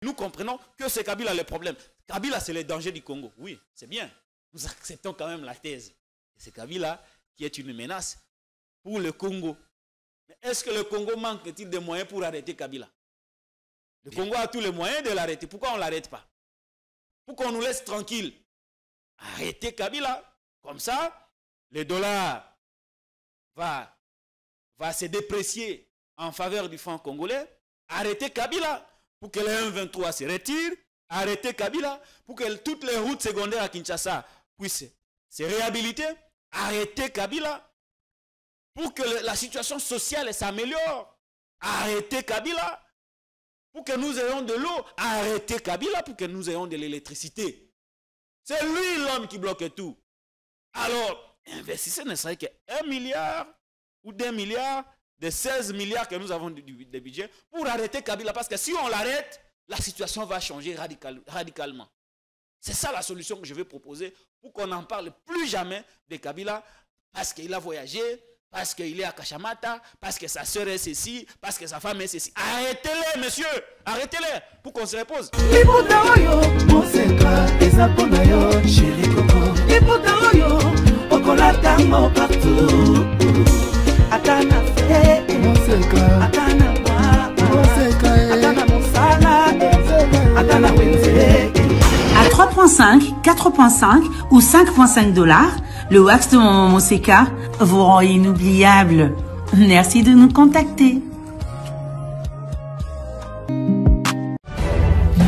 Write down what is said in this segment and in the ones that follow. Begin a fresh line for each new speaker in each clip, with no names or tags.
Nous comprenons que c'est Kabila le problème. Kabila, c'est le danger du Congo. Oui, c'est bien. Nous acceptons quand même la thèse. C'est Kabila qui est une menace pour le Congo. Mais est-ce que le Congo manque-t-il de moyens pour arrêter Kabila? Le Congo a tous les moyens de l'arrêter. Pourquoi on ne l'arrête pas? Pour qu'on nous laisse tranquille. Arrêter Kabila. Comme ça, le dollar va se déprécier en faveur du franc congolais. Arrêter Kabila pour que le M23 se retire. Arrêter Kabila pour que toutes les routes secondaires à Kinshasa puissent se réhabiliter. Arrêter Kabila pour que la situation sociale s'améliore. Arrêter Kabila pour que nous ayons de l'eau. Arrêter Kabila pour que nous ayons de l'électricité. C'est lui l'homme qui bloque tout. Alors, investissez ne serait que 1 milliard ou 2 milliards de 16 milliards que nous avons de budget pour arrêter Kabila. Parce que si on l'arrête, la situation va changer radicalement. C'est ça la solution que je vais proposer pour qu'on n'en parle plus jamais de Kabila parce qu'il a voyagé, parce qu'il est à Kachamata, parce que sa soeur est ceci, parce que sa femme est ceci. Arrêtez-les, monsieur, arrêtez-les pour qu'on se repose.
À 3,5, 4,5 ou 5,5 $, le wax de Maman Moseka vous rend inoubliable. Merci de nous contacter.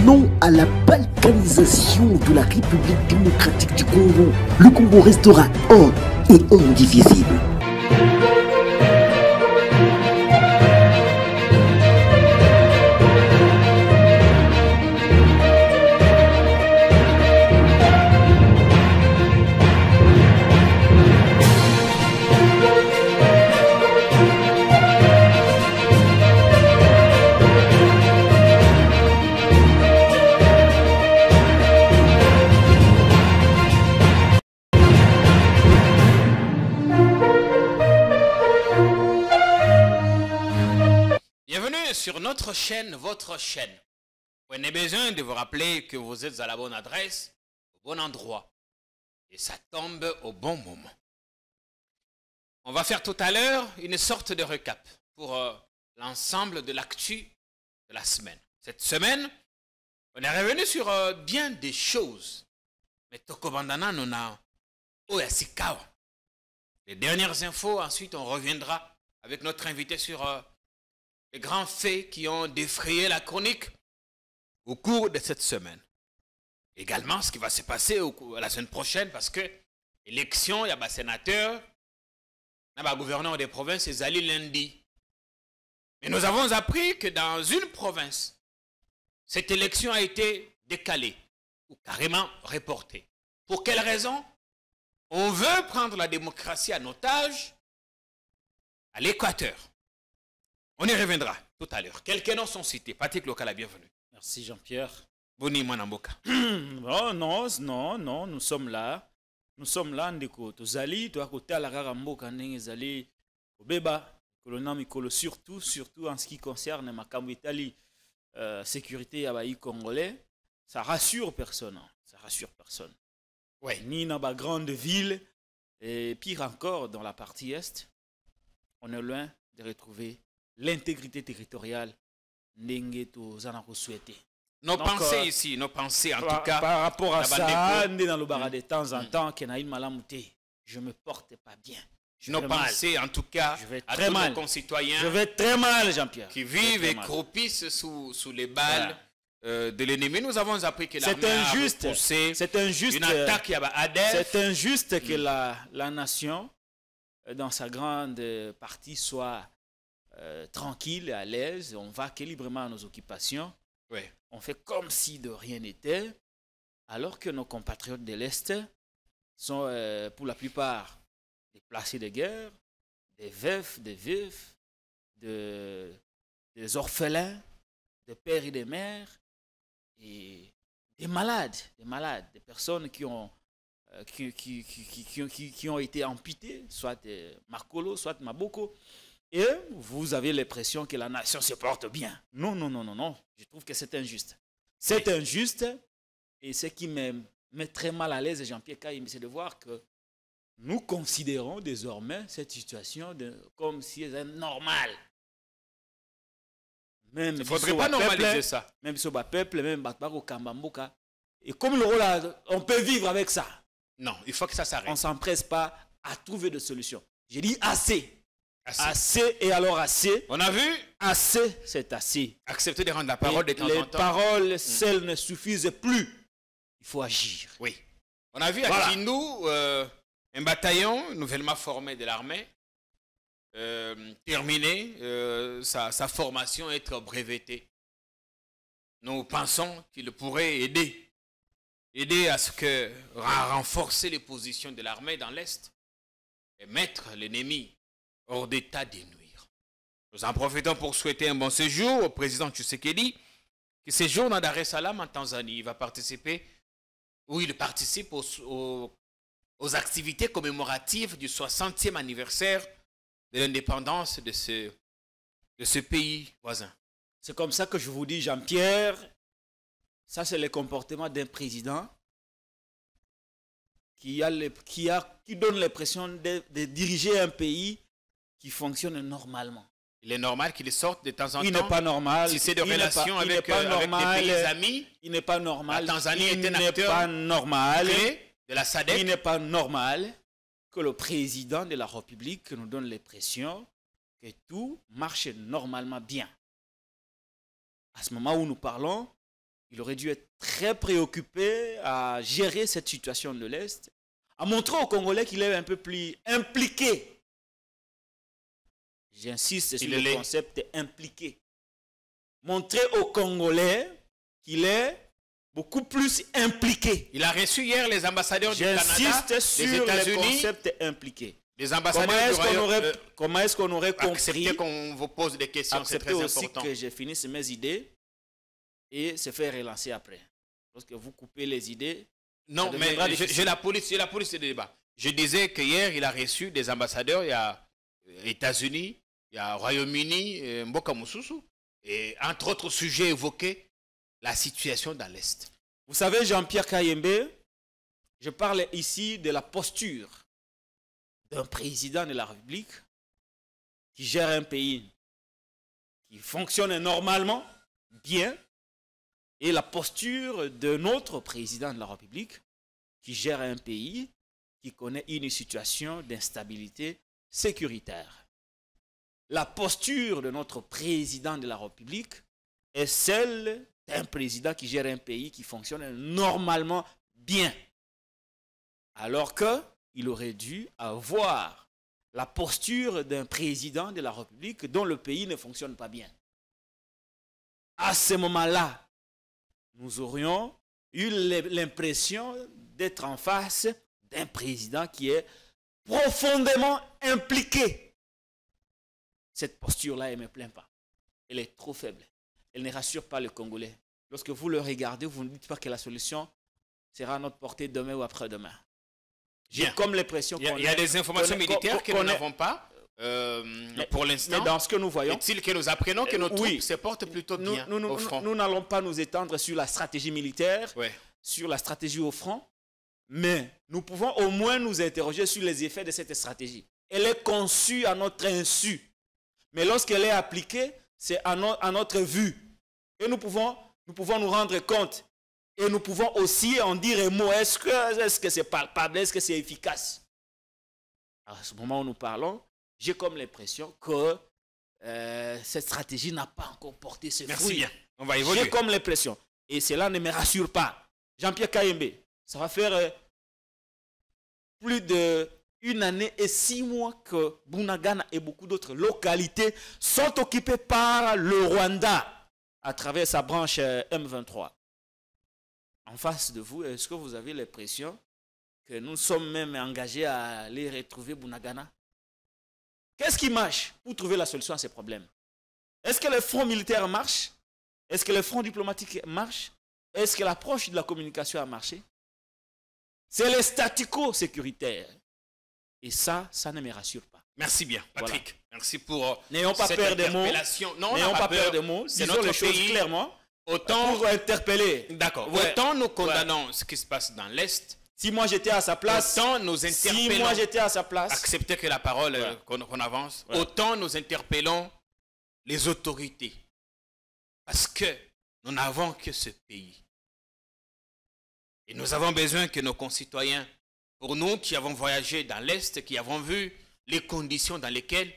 Non à la balkanisation de la République démocratique du Congo. Le Congo restera un et indivisible.
Sur notre chaîne, votre chaîne. Vous n'avez besoin de vous rappeler que vous êtes à la bonne adresse, au bon endroit. Et ça tombe au bon moment. On va faire tout à l'heure une sorte de récap pour l'ensemble de l'actu de la semaine. Cette semaine, on est revenu sur bien des choses. Mais Toko Bandana, nous a Oyasikawa. Les dernières infos, ensuite on reviendra avec notre invité sur les grands faits qui ont défrayé la chronique au cours de cette semaine. Également, ce qui va se passer la semaine prochaine, parce que l'élection, il y a des sénateurs, il y a des gouverneurs des provinces, ils allaient lundi. Mais nous avons appris que dans une province, cette élection a été décalée ou carrément reportée. Pour quelle raison? On veut prendre la démocratie en otage à l'Équateur. On y reviendra tout à l'heure. Quelques noms sont cités. Patrick Lokala, bienvenue.
Merci Jean-Pierre.
Boni Mwanamboka.
Oh non, nous sommes là. Nous sommes là, ndeko. Tozali, to côté à la Raramboka, Nengezali, Obeba, Kolonami Kolo, surtout en ce qui concerne Makambo Italie, sécurité à Congolais, ça rassure personne. Ça rassure personne.
Ouais.
Ni dans la grande ville, et pire encore, dans la partie est, on est loin de retrouver l'intégrité territoriale n'engeto zanako souhaité.
Nos pensées ici, nos pensées en tout cas.
Par rapport à ça, dans le bara de temps en temps, Kenaïl Malamouté, je me porte pas bien.
Nos pensées en tout cas à tous nos concitoyens.
Je vais très mal, Jean-Pierre.
Qui vivent et croupissent sous les balles de l'ennemi. Nous avons appris que l'armée a repoussé une attaque à Adef.
C'est injuste que la nation, dans sa grande partie, soit tranquille et à l'aise, on va librement à nos occupations.
Oui.
On fait comme si de rien n'était, alors que nos compatriotes de l'Est sont pour la plupart des placés de guerre, des veufs, des veuves, des orphelins, des pères et des mères, et des malades, des personnes qui ont été amputées, soit Makolo, soit Maboko. Et vous avez l'impression que la nation se porte bien. Non. Je trouve que c'est injuste. C'est injuste. Et ce qui me met très mal à l'aise, Jean-Pierre Kayembe, c'est de voir que nous considérons désormais cette situation comme si elle était normale. Même
Il ne faudrait pas normaliser ça.
Même sur le peuple, même au Kambamboka. Et comme le rôle, on peut vivre avec ça.
Non, il faut que ça s'arrête.
On ne s'empresse pas à trouver de solutions. J'ai dit assez. Assez et alors assez.
On a vu?
Assez, c'est assez.
Accepter de rendre la parole de temps en temps.
Les paroles, seules ne suffisent plus. Il faut agir.
Oui. On a vu à Kindu, un bataillon nouvellement formé de l'armée terminer sa formation, être breveté. Nous pensons qu'il pourrait aider à renforcer les positions de l'armée dans l'Est et mettre l'ennemi hors d'état de nuire. Nous en profitons pour souhaiter un bon séjour au président Tshisekedi qui séjourne à Dar es Salaam en Tanzanie. Il va participer, ou il participe aux activités commémoratives du 60e anniversaire de l'indépendance de ce pays voisin.
C'est comme ça que je vous dis, Jean-Pierre, ça c'est le comportement d'un président qui donne l'impression de diriger un pays qui fonctionne normalement.
Il est normal qu'il sorte de temps en temps.
Il n'est pas normal.
Si c'est de relations avec des pays amis.
Il n'est pas normal.
La Tanzanie
il
est un
n'est
acteur
pas normal.
De la SADC.
Il n'est pas normal que le président de la République nous donne l'impression que tout marche normalement bien. À ce moment où nous parlons, il aurait dû être très préoccupé à gérer cette situation de l'Est, à montrer aux Congolais qu'il est un peu plus impliqué. J'insiste sur le concept impliqué. Montrer aux Congolais qu'il est beaucoup plus impliqué.
Il a reçu hier les ambassadeurs du Canada, des États-Unis.
Le concept impliqué.
Les ambassadeurs
comment est-ce qu'on aurait compris
accepter qu'on vous pose des questions, c'est très
aussi
important.
Que je finisse mes idées et se faire relancer après. Lorsque vous coupez les idées...
Non, mais j'ai la police de débat. Je disais que hier, il a reçu des ambassadeurs, il y a États-Unis, il y a Royaume-Uni, Mboka Moussousou, et entre autres sujets évoqués, la situation dans l'Est.
Vous savez, Jean-Pierre Kayembe, je parle ici de la posture d'un président de la République qui gère un pays qui fonctionne normalement, bien, et la posture de notre président de la République qui gère un pays qui connaît une situation d'instabilité sécuritaire. La posture de notre président de la République est celle d'un président qui gère un pays qui fonctionne normalement bien. Alors qu'il aurait dû avoir la posture d'un président de la République dont le pays ne fonctionne pas bien. À ce moment-là, nous aurions eu l'impression d'être en face d'un président qui est profondément impliqué. Cette posture-là, elle ne me plaît pas. Elle est trop faible. Elle ne rassure pas les Congolais. Lorsque vous le regardez, vous ne dites pas que la solution sera à notre portée demain ou après-demain. J'ai comme l'impression
qu'il y a des informations militaires que nous n'avons pas pour l'instant.
Mais dans ce que nous voyons...
Est-il que nous apprenons que nos troupes se portent plutôt bien au front?
Nous n'allons pas nous étendre sur la stratégie militaire, sur la stratégie au front, mais nous pouvons au moins nous interroger sur les effets de cette stratégie. Elle est conçue à notre insu. Mais lorsqu'elle est appliquée, c'est à notre vue. Et nous pouvons nous rendre compte. Et nous pouvons aussi en dire un mot. Est-ce que c'est palpable? Est-ce que c'est efficace? À ce moment où nous parlons, j'ai comme l'impression que cette stratégie n'a pas encore porté ses fruits.
Merci bien. On va évoluer.
J'ai comme l'impression. Et cela ne me rassure pas. Jean-Pierre Kayembe, ça va faire plus d'1 année et 6 mois que Bunagana et beaucoup d'autres localités sont occupées par le Rwanda à travers sa branche M23. En face de vous, est-ce que vous avez l'impression que nous sommes même engagés à aller retrouver Bunagana? Qu'est-ce qui marche pour trouver la solution à ces problèmes? Est-ce que le front militaire marche? Est-ce que le front diplomatique marche? Est-ce que l'approche de la communication a marché? C'est le statu quo sécuritaire. Et ça ne me rassure pas.
Merci bien, Patrick. Voilà. Merci pour
n'ayons pas peur des mots.
Non, n'ayons pas peur
de mots. Disons les choses clairement.
Autant,
pour interpeller.
d'accord.
Ouais.
Autant nous condamnons ce qui se passe dans l'Est.
Si moi j'étais à sa place,
Autant nous interpellons.
si moi j'étais à sa place,
Acceptez que la parole qu'on avance.
Ouais.
Autant nous interpellons les autorités. Parce que nous n'avons que ce pays. Et nous avons besoin que nos concitoyens, pour nous qui avons voyagé dans l'Est, qui avons vu les conditions dans lesquelles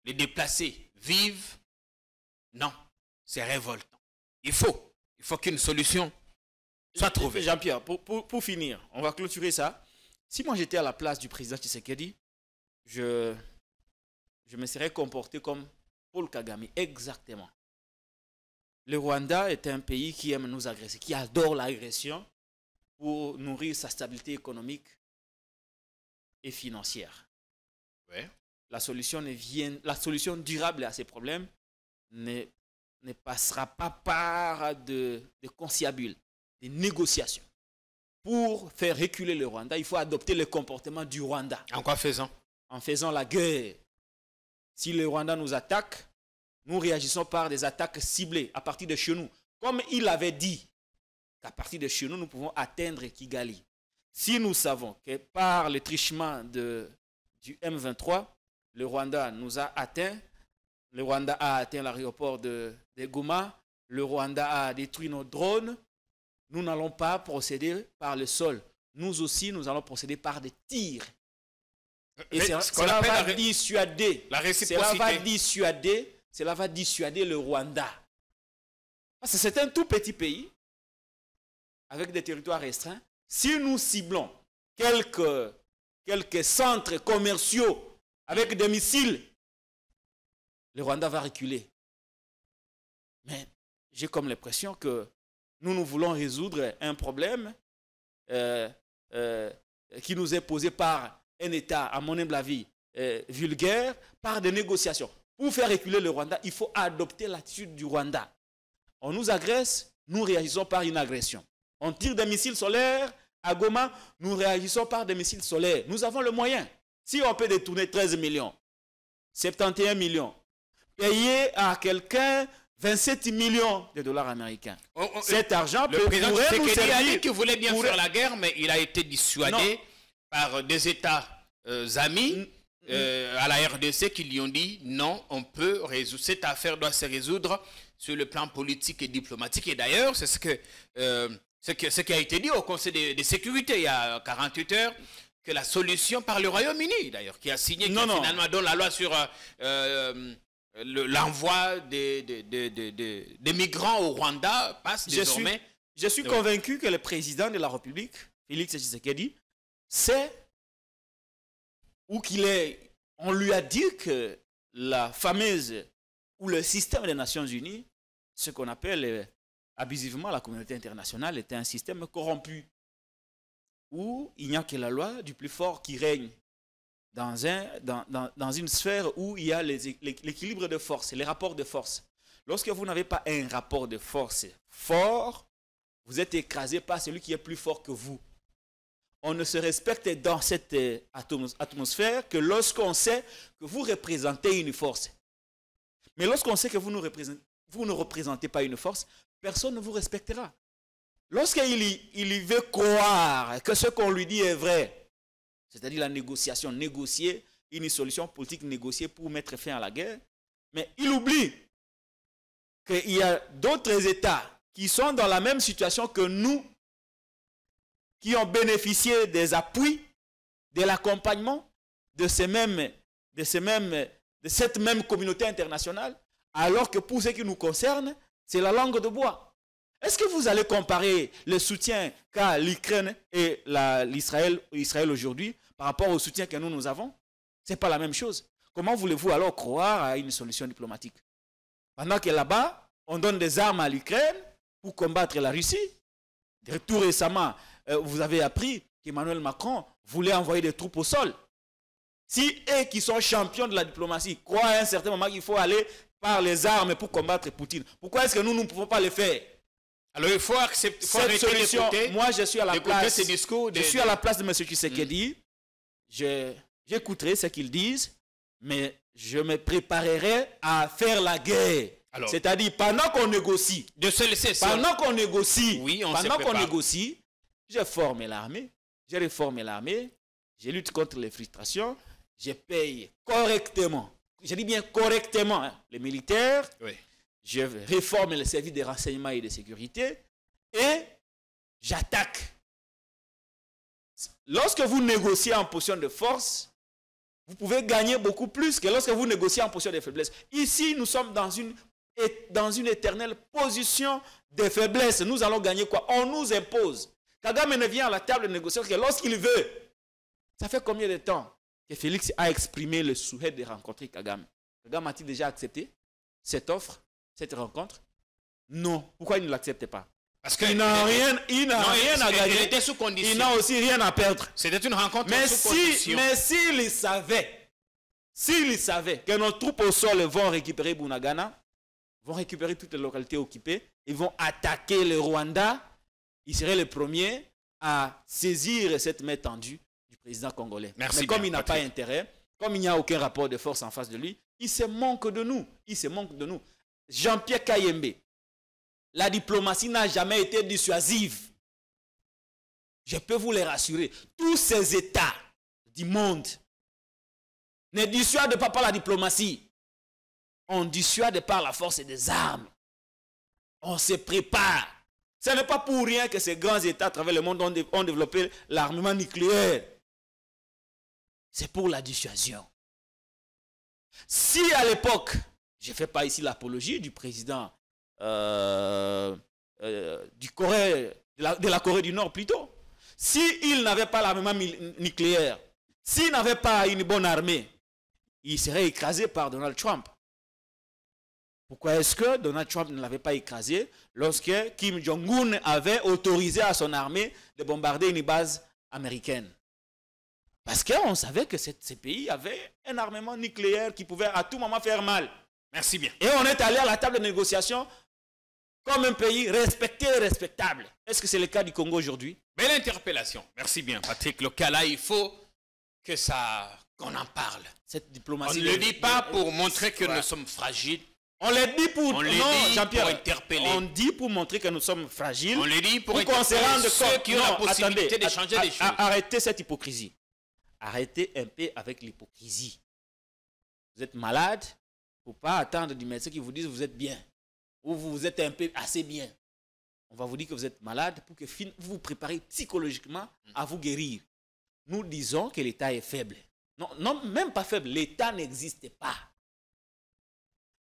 les déplacés vivent, non, c'est révoltant. Il faut qu'une solution soit trouvée.
Jean-Pierre, pour finir, on va clôturer ça. Si moi j'étais à la place du président Tshisekedi, je me serais comporté comme Paul Kagame, exactement. Le Rwanda est un pays qui aime nous agresser, qui adore l'agression pour nourrir sa stabilité économique et financière.
Ouais.
La solution durable à ces problèmes ne passera pas par de conciliabules, des négociations. Pour faire reculer le Rwanda, il faut adopter le comportement du Rwanda.
En quoi faisant?
En faisant la guerre. Si le Rwanda nous attaque, nous réagissons par des attaques ciblées à partir de chez nous. Comme il avait dit qu'à partir de chez nous, nous pouvons atteindre Kigali. Si nous savons que par le trichement du M23, le Rwanda nous a atteint, le Rwanda a atteint l'aéroport de Goma, le Rwanda a détruit nos drones, nous n'allons pas procéder par le sol. Nous aussi, nous allons procéder par des tirs. Et cela va dissuader.
La réciprocité.
Cela va dissuader le Rwanda. Parce que c'est un tout petit pays avec des territoires restreints. Si nous ciblons quelques centres commerciaux avec des missiles, le Rwanda va reculer. Mais j'ai comme l'impression que nous voulons résoudre un problème qui nous est posé par un État, à mon humble avis, vulgaire, par des négociations. Pour faire reculer le Rwanda, il faut adopter l'attitude du Rwanda. On nous agresse, nous réagissons par une agression. On tire des missiles solaires à Goma, nous réagissons par des missiles solaires. Nous avons le moyen. Si on peut détourner 13 millions, 71 millions, payer à quelqu'un 27 millions de dollars américains. Cet argent
le président Tshisekedi a dit qu'il voulait bien faire la guerre, mais il a été dissuadé par des États amis à la RDC qui lui ont dit non, on peut résoudre. Cette affaire doit se résoudre sur le plan politique et diplomatique. Et d'ailleurs, c'est ce qui a été dit au Conseil de sécurité il y a 48 heures, que la solution par le Royaume-Uni, d'ailleurs, qui a signé, finalement donne la loi sur l'envoi des migrants au Rwanda, passe désormais.
Je suis convaincu que le président de la République, Félix Tshisekedi, sait où qu'il est. On lui a dit que la fameuse, ou le système des Nations Unies, ce qu'on appelle abusivement la communauté internationale, était un système corrompu, où il n'y a que la loi du plus fort qui règne dans une sphère où il y a l'équilibre de force, les rapports de force. Lorsque vous n'avez pas un rapport de force fort, vous êtes écrasé par celui qui est plus fort que vous. On ne se respecte dans cette atmosphère que lorsqu'on sait que vous représentez une force. Mais lorsqu'on sait que vous ne représentez pas une force, personne ne vous respectera. Lorsqu'il y veut croire que ce qu'on lui dit est vrai, c'est-à-dire la négociation, négocier une solution politique négociée pour mettre fin à la guerre, mais il oublie qu'il y a d'autres États qui sont dans la même situation que nous, qui ont bénéficié des appuis, de l'accompagnement de cette même communauté internationale, alors que pour ce qui nous concerne, c'est la langue de bois. Est-ce que vous allez comparer le soutien qu'a l'Ukraine et l'Israël aujourd'hui par rapport au soutien que nous avons? Ce n'est pas la même chose. Comment voulez-vous alors croire à une solution diplomatique? Pendant que là-bas, on donne des armes à l'Ukraine pour combattre la Russie. Tout récemment, vous avez appris qu'Emmanuel Macron voulait envoyer des troupes au sol. Si eux qui sont champions de la diplomatie croient à un certain moment qu'il faut aller par les armes pour combattre Poutine, pourquoi est-ce que nous ne pouvons pas le faire?
Alors il faut accepter
cette solution. Moi, je suis à la place.
Ces discours
je suis à la place de M. Tshisekedi. J'écouterai ce qu'ils disent, mais je me préparerai à faire la guerre. C'est-à-dire, pendant qu'on négocie,
de se laisser
pendant qu'on négocie,
oui,
pendant qu'on négocie, j'ai formé l'armée, j'ai réformé l'armée, je lutte contre les frustrations, je paye correctement, je dis bien correctement, hein, les militaires,
oui.
Je réforme les services de renseignement et de sécurité et j'attaque. Lorsque vous négociez en position de force, vous pouvez gagner beaucoup plus que lorsque vous négociez en position de faiblesse. Ici, nous sommes dans une éternelle position de faiblesse. Nous allons gagner quoi? On nous impose. Kagame ne vient à la table de négociation que lorsqu'il veut. Ça fait combien de temps que Félix a exprimé le souhait de rencontrer Kagame? Kagame a-t-il déjà accepté cette offre, cette rencontre? Non. Pourquoi il ne l'accepte pas?
Parce qu'il
n'a rien à gagner.
Il était sous condition.
Il n'a aussi rien à perdre.
C'était une rencontre sous condition.
Mais s'il savait que nos troupes au sol vont récupérer Bunagana, vont récupérer toutes les localités occupées, ils vont attaquer le Rwanda, il serait le premier à saisir cette main tendue du président congolais.
Merci.
Mais comme il n'a pas intérêt, comme il n'y a aucun rapport de force en face de lui, il se manque de nous. Jean-Pierre Kayembe, la diplomatie n'a jamais été dissuasive. Je peux vous les rassurer. Tous ces États du monde ne dissuadent pas par la diplomatie. On dissuade par la force des armes. On se prépare. Ce n'est pas pour rien que ces grands États à travers le monde ont développé l'armement nucléaire. C'est pour la dissuasion. Si à l'époque, je ne fais pas ici l'apologie du président de la Corée du Nord plutôt, s'il n'avait pas l'armement nucléaire, s'il n'avait pas une bonne armée, il serait écrasé par Donald Trump. Pourquoi est-ce que Donald Trump ne l'avait pas écrasé lorsque Kim Jong-un avait autorisé à son armée de bombarder une base américaine? Parce qu'on savait que ces pays avaient un armement nucléaire qui pouvait à tout moment faire mal.
Merci bien.
Et on est allé à la table de négociation comme un pays respecté et respectable. Est-ce que c'est le cas du Congo aujourd'hui?
Belle interpellation. Merci bien, Patrick Lokala. Il faut qu'on en parle.
Cette diplomatie.
On ne le dit pas pour montrer que nous sommes fragiles.
On le dit pour
interpeller.
On dit pour montrer que nous sommes fragiles.
On le dit pour
interpeller
ceux qui ont la possibilité de changer des choses.
Arrêtez cette hypocrisie. Arrêtez un peu avec l'hypocrisie. Vous êtes malade, il ne faut pas attendre du médecin qui vous dise que vous êtes bien. Ou vous êtes un peu assez bien. On va vous dire que vous êtes malade pour que vous vous préparez psychologiquement à vous guérir. Nous disons que l'État est faible. Non, même pas faible. L'État n'existe pas.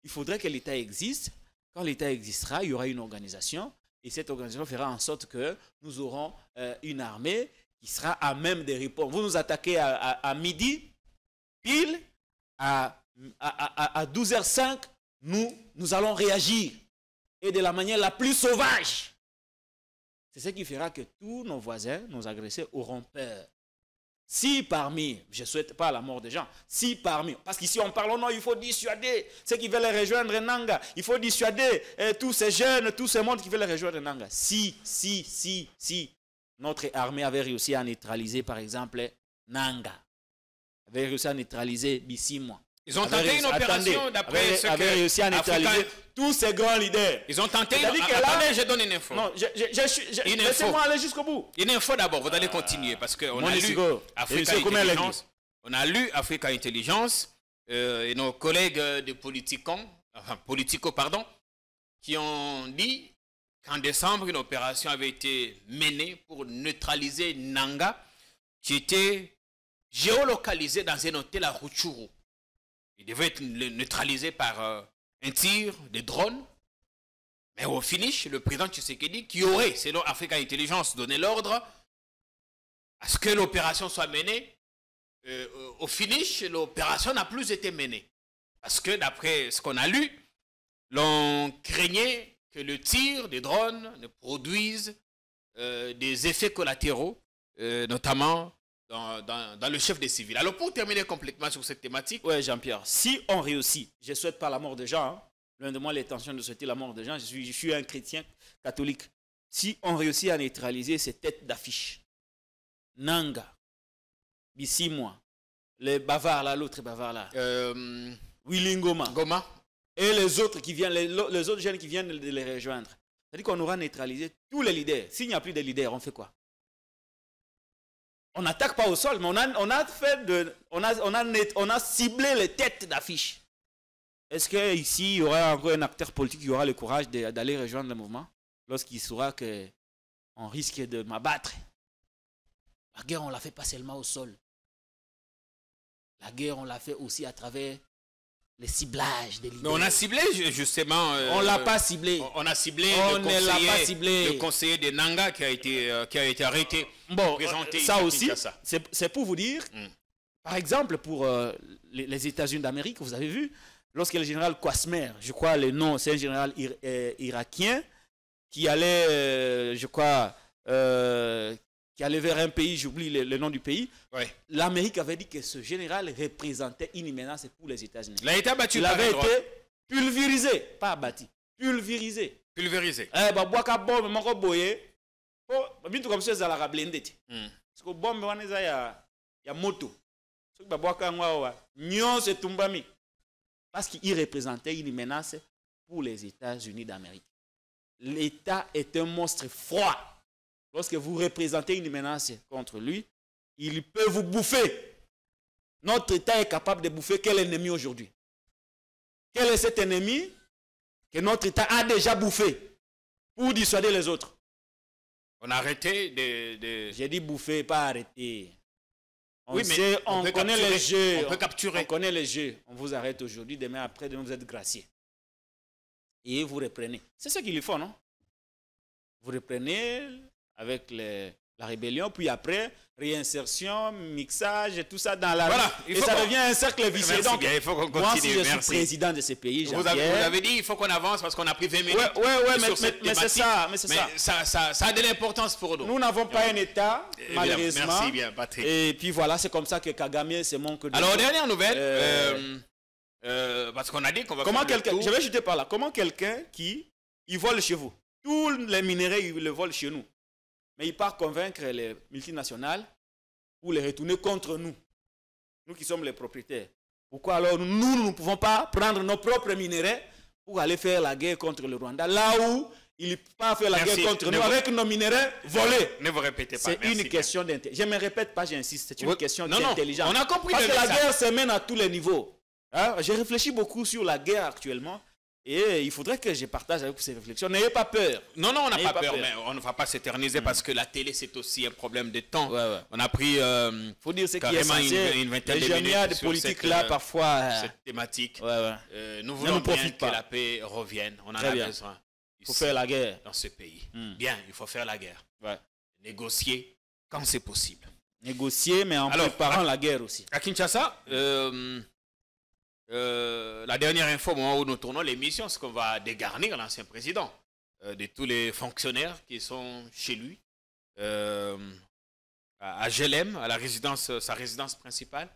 Il faudrait que l'État existe. Quand l'État existera, il y aura une organisation. Et cette organisation fera en sorte que nous aurons une armée qui sera à même de répondre. Vous nous attaquez à midi, pile, à 12h05, nous allons réagir. Et de la manière la plus sauvage. C'est ce qui fera que tous nos voisins, nos agressés, auront peur. Si parmi, je ne souhaite pas la mort des gens, si parmi, parce qu'ici on parle, non, il faut dissuader ceux qui veulent rejoindre Nanga, il faut dissuader tous ces jeunes, tous ces mondes qui veulent rejoindre Nanga. Si notre armée avait réussi à neutraliser, par exemple, Nanga, avait réussi à neutraliser Bisimwa.
Ils ont tenté une opération d'après ce que...
avait réussi à neutraliser tous ces grands leaders.
Ils ont tenté...
Attendez,
je donne une info.
Non, laissez-moi aller jusqu'au bout.
Une info d'abord, vous allez continuer, parce qu'on a lu Africa Intelligence. On a lu Africa Intelligence et nos collègues de Politico, qui ont dit qu'en décembre, une opération avait été menée pour neutraliser Nanga, qui était géolocalisé dans un hôtel à Rutshuru. Il devait être neutralisé par un tir de drone. Mais au finish, le président Tshisekedi, qui aurait, selon Africa Intelligence, donné l'ordre à ce que l'opération soit menée, au finish, l'opération n'a plus été menée. Parce que d'après ce qu'on a lu, l'on craignait que le tir des drones ne produise des effets collatéraux, notamment dans le chef des civils. Alors pour terminer complètement sur cette thématique...
Oui, Jean-Pierre, si on réussit, je ne souhaite pas la mort des gens, hein, loin de moi l'intention de souhaiter la mort des gens, je suis un chrétien catholique. Si on réussit à neutraliser ces têtes d'affiche, Nanga, Bisimwa, les bavards là, l'autre bavard là, Willy Ngoma, et les autres qui viennent, les autres jeunes qui viennent de les rejoindre. C'est-à-dire qu'on aura neutralisé tous les leaders. S'il n'y a plus de leaders, on fait quoi? On n'attaque pas au sol, mais on a ciblé les têtes d'affiche. Est-ce qu'ici, il y aura encore un acteur politique qui aura le courage d'aller rejoindre le mouvement lorsqu'il saura qu'on risque de m'abattre? La guerre, on ne la fait pas seulement au sol. La guerre, on l'a fait aussi à travers les ciblages des leaders.
Mais on a ciblé justement.
On ne l'a pas ciblé.
On a ciblé
le
conseiller de Nanga qui a été arrêté.
Bon, ça aussi,
Kinshasa.
c'est pour vous dire, par exemple, pour les États-Unis d'Amérique, vous avez vu, lorsque le général Kwasmer, je crois le nom, c'est un général irakien, qui allait, je crois, qui allait vers un pays, j'oublie le nom du pays,
ouais.
L'Amérique avait dit que ce général représentait une menace pour les États-Unis.
Il a été abattu.
Il avait été pulvérisé, pas abattu, pulvérisé.
Pulvérisé.
Bah, boaka bombe, moko boye. Oh, bitu comme ça, ça la blindé. Parce que bombe, on est ya moto. Ce que boaka ngwa nyon se tumbami. Parce qu'il représentait une menace pour les États-Unis d'Amérique. L'État est un monstre froid. Lorsque vous représentez une menace contre lui, il peut vous bouffer. Notre État est capable de bouffer quel ennemi aujourd'hui? Quel est cet ennemi que notre État a déjà bouffé pour dissuader les autres?
On a arrêté de...
J'ai dit bouffer, pas arrêter.
Oui, mais
on connaît les jeux.
On peut capturer.
On connaît les jeux. On vous arrête aujourd'hui, demain après, demain vous êtes gracié. Et vous reprenez. C'est ce qu'il faut, non? Vous reprenez avec la rébellion, puis après, réinsertion, mixage, et tout ça dans la
voilà,
et ça devient un cercle vicieux.
Merci
Donc,
bien, il faut qu'on continue.
moi, si je suis président de ces pays,
vous avez dit il faut qu'on avance parce qu'on a pris 20 minutes.
Mais c'est ça. Mais
ça a de l'importance pour nous.
Nous n'avons pas un État, malheureusement.
Merci bien, Patrick.
Et puis voilà, c'est comme ça que Kagame se manque de...
Alors, dernière nouvelle, parce qu'on a dit qu'on va
comment
faire le tour.
Je vais jeter par là. Comment quelqu'un il vole chez vous, tous les minerais, il le vole chez nous. Mais il part convaincre les multinationales pour les retourner contre nous. Nous qui sommes les propriétaires. Pourquoi alors nous ne pouvons pas prendre nos propres minerais pour aller faire la guerre contre le Rwanda, là où il ne peut pas faire la guerre contre nous avec nos minerais volés?
Ne vous répétez pas.
C'est une question d'intelligence. Je ne me répète pas, j'insiste. C'est une question d'intelligence.
On a compris.
Parce que la guerre se mène à tous les niveaux. Hein? J'ai réfléchi beaucoup sur la guerre actuellement. Et il faudrait que je partage avec vous ces réflexions. N'ayez pas peur.
Non, on n'a pas peur, mais on ne va pas s'éterniser parce que la télé, c'est aussi un problème de temps.
Ouais.
On a pris
faut dire ce qui est censé.
une vingtaine
les
de minutes
de
sur
politique là, parfois.
Cette thématique. Nous
Ne
voulons
nous
bien
profite
que
pas.
la paix revienne. On en
Très
a
bien.
besoin.
Il faut faire la guerre.
Dans ce pays. Bien, il faut faire la guerre.
Ouais.
Négocier quand c'est possible.
Négocier, mais en préparant la guerre aussi.
À Kinshasa, la dernière info au moment où nous tournons l'émission, c'est qu'on va dégarnir l'ancien président de tous les fonctionnaires qui sont chez lui, à Gelem, à sa résidence principale.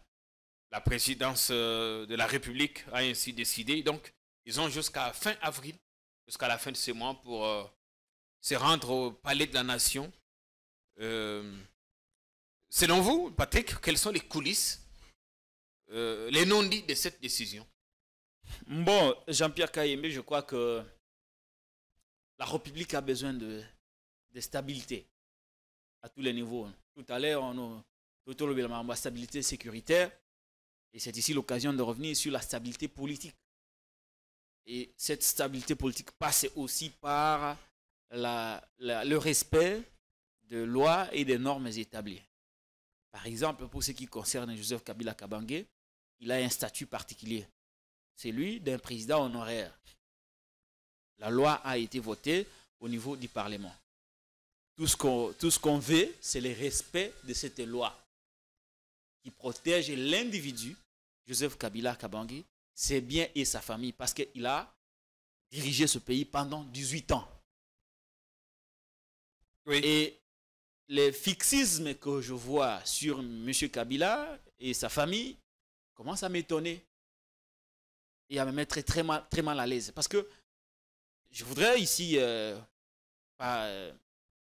La présidence de la République a ainsi décidé. Donc, ils ont jusqu'à fin avril, jusqu'à la fin de ce mois, pour se rendre au palais de la Nation. Selon vous, Patrick, quelles sont les coulisses, les non-dits de cette décision?
Bon, Jean-Pierre Kayembe, je crois que la République a besoin de stabilité à tous les niveaux. Tout à l'heure, on a la stabilité sécuritaire. Et c'est ici l'occasion de revenir sur la stabilité politique. Et cette stabilité politique passe aussi par le respect de lois et des normes établies. Par exemple, pour ce qui concerne Joseph Kabila Kabange, il a un statut particulier. C'est lui d'un président honoraire. La loi a été votée au niveau du Parlement. Tout ce qu'on veut, c'est le respect de cette loi qui protège l'individu, Joseph Kabila Kabange, ses biens et sa famille, parce qu'il a dirigé ce pays pendant 18 ans.
Oui.
Et les fixismes que je vois sur M. Kabila et sa famille commencent à m'étonner et à me mettre très mal à l'aise. Parce que je voudrais ici, pas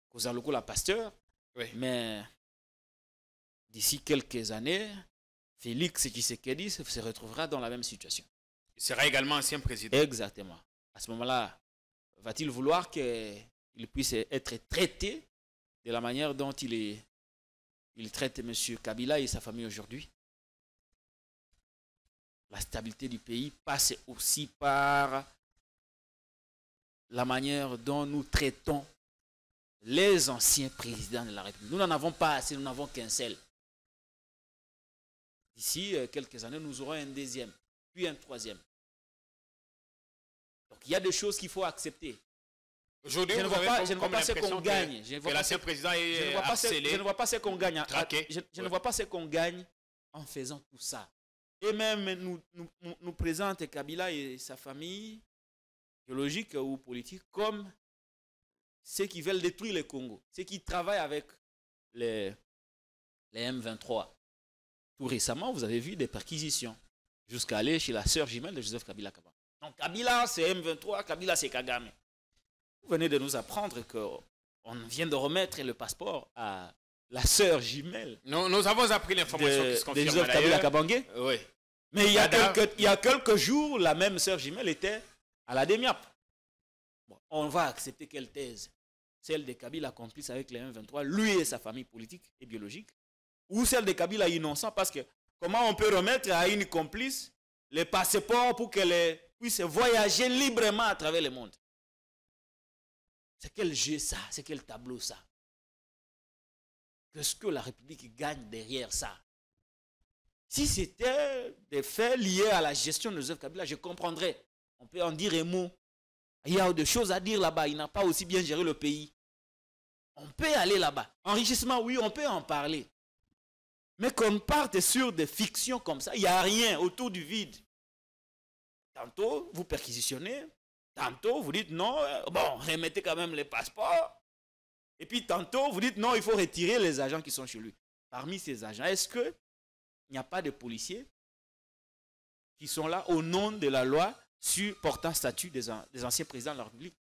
Kozaloko la pasteur,
oui,
mais d'ici quelques années, Félix Tshisekedi se retrouvera dans la même situation.
Il sera également ancien président.
Exactement. À ce moment-là, va-t-il vouloir qu'il puisse être traité de la manière dont il traite M. Kabila et sa famille aujourd'hui? La stabilité du pays passe aussi par la manière dont nous traitons les anciens présidents de la République. Nous n'en avons pas assez, nous n'avons qu'un seul. D'ici quelques années, nous aurons un deuxième, puis un troisième. Donc il y a des choses qu'il faut accepter.
Aujourd'hui,
je ne vois pas ce qu'on gagne.
L'ancien président est harcelé.
Je ne vois pas ce qu'on gagne.
Traqué.
Je ne vois pas ce qu'on gagne en faisant tout ça. Et même nous présente Kabila et sa famille, biologique ou politique, comme ceux qui veulent détruire le Congo, ceux qui travaillent avec les M23. Tout récemment, vous avez vu des perquisitions jusqu'à aller chez la sœur jumelle de Joseph Kabila Kabange. Donc Kabila, c'est M23, Kabila, c'est Kagame. Vous venez de nous apprendre qu'on vient de remettre le passeport à la sœur jumelle.
Nous avons appris l'information qui se confirme
Joseph Kabila Kabange.
Oui.
Mais il y a quelques jours, la même sœur jumelle était à la DEMIAP. Bon, on va accepter quelle thèse? Celle de Kabila complice avec les M23, lui et sa famille politique et biologique, ou celle de Kabila innocent, parce que comment on peut remettre à une complice les passeports pour qu'elle puisse voyager librement à travers le monde? C'est quel jeu ça? C'est quel tableau ça? Qu'est-ce que la République gagne derrière ça? Si c'était des faits liés à la gestion de Joseph Kabila, je comprendrais. On peut en dire un mot. Il y a des choses à dire là-bas. Il n'a pas aussi bien géré le pays. On peut aller là-bas. Enrichissement, oui, on peut en parler. Mais qu'on parte sur des fictions comme ça, il n'y a rien autour du vide. Tantôt, vous perquisitionnez. Tantôt, vous dites non, bon, remettez quand même les passeports. Et puis tantôt, vous dites non, il faut retirer les agents qui sont chez lui. Parmi ces agents, est-ce qu'il n'y a pas de policiers qui sont là au nom de la loi sur portant statut des anciens présidents de la République?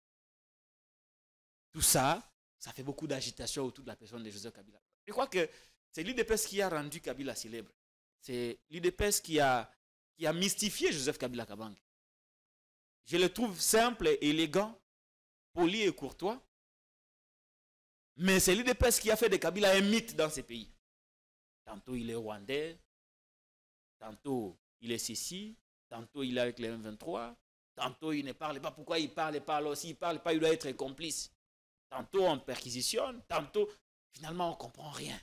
Tout ça, ça fait beaucoup d'agitation autour de la personne de Joseph Kabila. Je crois que c'est l'UDPS qui a rendu Kabila célèbre. C'est l'UDPS qui a mystifié Joseph Kabila Kabange. Je le trouve simple et élégant, poli et courtois. Mais c'est l'UDPS qui a fait de Kabila un mythe dans ces pays. Tantôt il est rwandais, tantôt il est ceci, tantôt il est avec les M23, tantôt il ne parle pas. Pourquoi il parle aussi, il ne parle pas, il doit être complice. Tantôt on perquisitionne, tantôt finalement on ne comprend rien.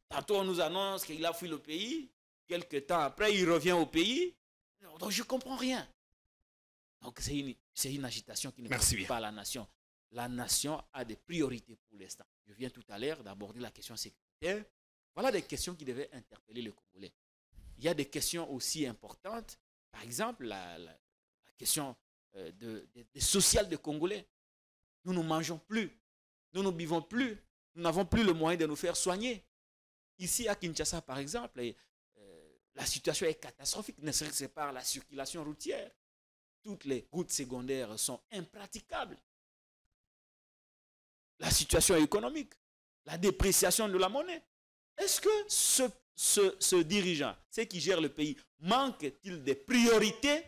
Tantôt on nous annonce qu'il a fui le pays, quelques temps après il revient au pays. Donc je ne comprends rien. Donc c'est une agitation qui ne préoccupe pas la nation. La nation a des priorités pour l'instant. Je viens tout à l'heure d'aborder la question sécuritaire. Voilà des questions qui devaient interpeller le Congolais. Il y a des questions aussi importantes. Par exemple, la question sociale des Congolais. Nous ne mangeons plus. Nous ne buvons plus. Nous n'avons plus le moyen de nous faire soigner. Ici à Kinshasa, par exemple, la situation est catastrophique, ne serait-ce que par la circulation routière. Toutes les routes secondaires sont impraticables. La situation économique, la dépréciation de la monnaie. Est-ce que ce dirigeant, ceux qui gèrent le pays, manque-t-il des priorités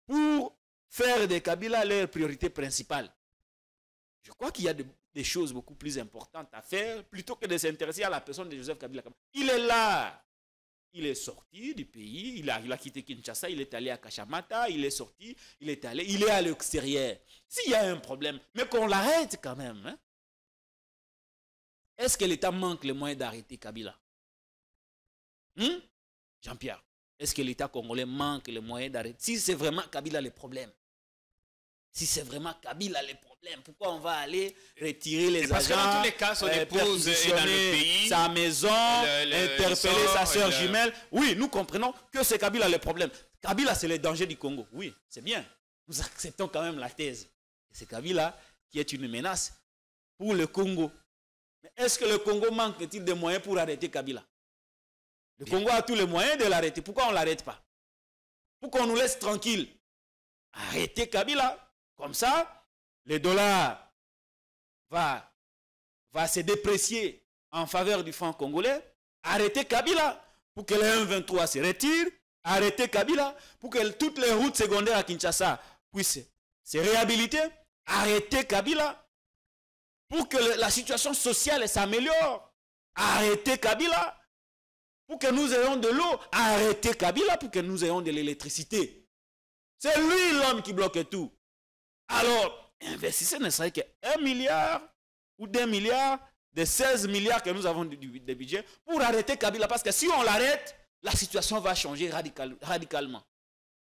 pour faire de Kabila leur priorité principale? Je crois qu'il y a des choses beaucoup plus importantes à faire plutôt que de s'intéresser à la personne de Joseph Kabila. Il est là. Il est sorti du pays, il a quitté Kinshasa, il est allé à Kachamata, il est sorti, il est à l'extérieur. S'il y a un problème, mais qu'on l'arrête quand même. Hein? Est-ce que l'État manque les moyens d'arrêter Kabila? Jean-Pierre, est-ce que l'État congolais manque les moyens d'arrêter? Si c'est vraiment Kabila le problème, pourquoi on va aller retirer les agents?
Parce que dans tous les cas, son épouse est dans le pays,
sa maison, interpeller sa sœur jumelle. Oui, nous comprenons que c'est Kabila le problème. Kabila, c'est le danger du Congo. Oui, c'est bien. Nous acceptons quand même la thèse. C'est Kabila qui est une menace pour le Congo. Mais est-ce que le Congo manque-t-il de moyens pour arrêter Kabila? Le Congo a tous les moyens de l'arrêter. Pourquoi on ne l'arrête pas? Pourquoi on nous laisse tranquille? Arrêtez Kabila. Comme ça, le dollar va se déprécier en faveur du franc congolais. Arrêtez Kabila pour que les M23 se retirent. arrêter Kabila pour que toutes les routes secondaires à Kinshasa puissent se réhabiliter. Arrêter Kabila pour que la situation sociale s'améliore. Arrêter Kabila pour que nous ayons de l'eau. Arrêter Kabila pour que nous ayons de l'électricité. C'est lui l'homme qui bloque tout. Alors, investissez ne serait que 1 milliard ou 2 milliards des 16 milliards que nous avons de budget pour arrêter Kabila. Parce que si on l'arrête, la situation va changer radicalement.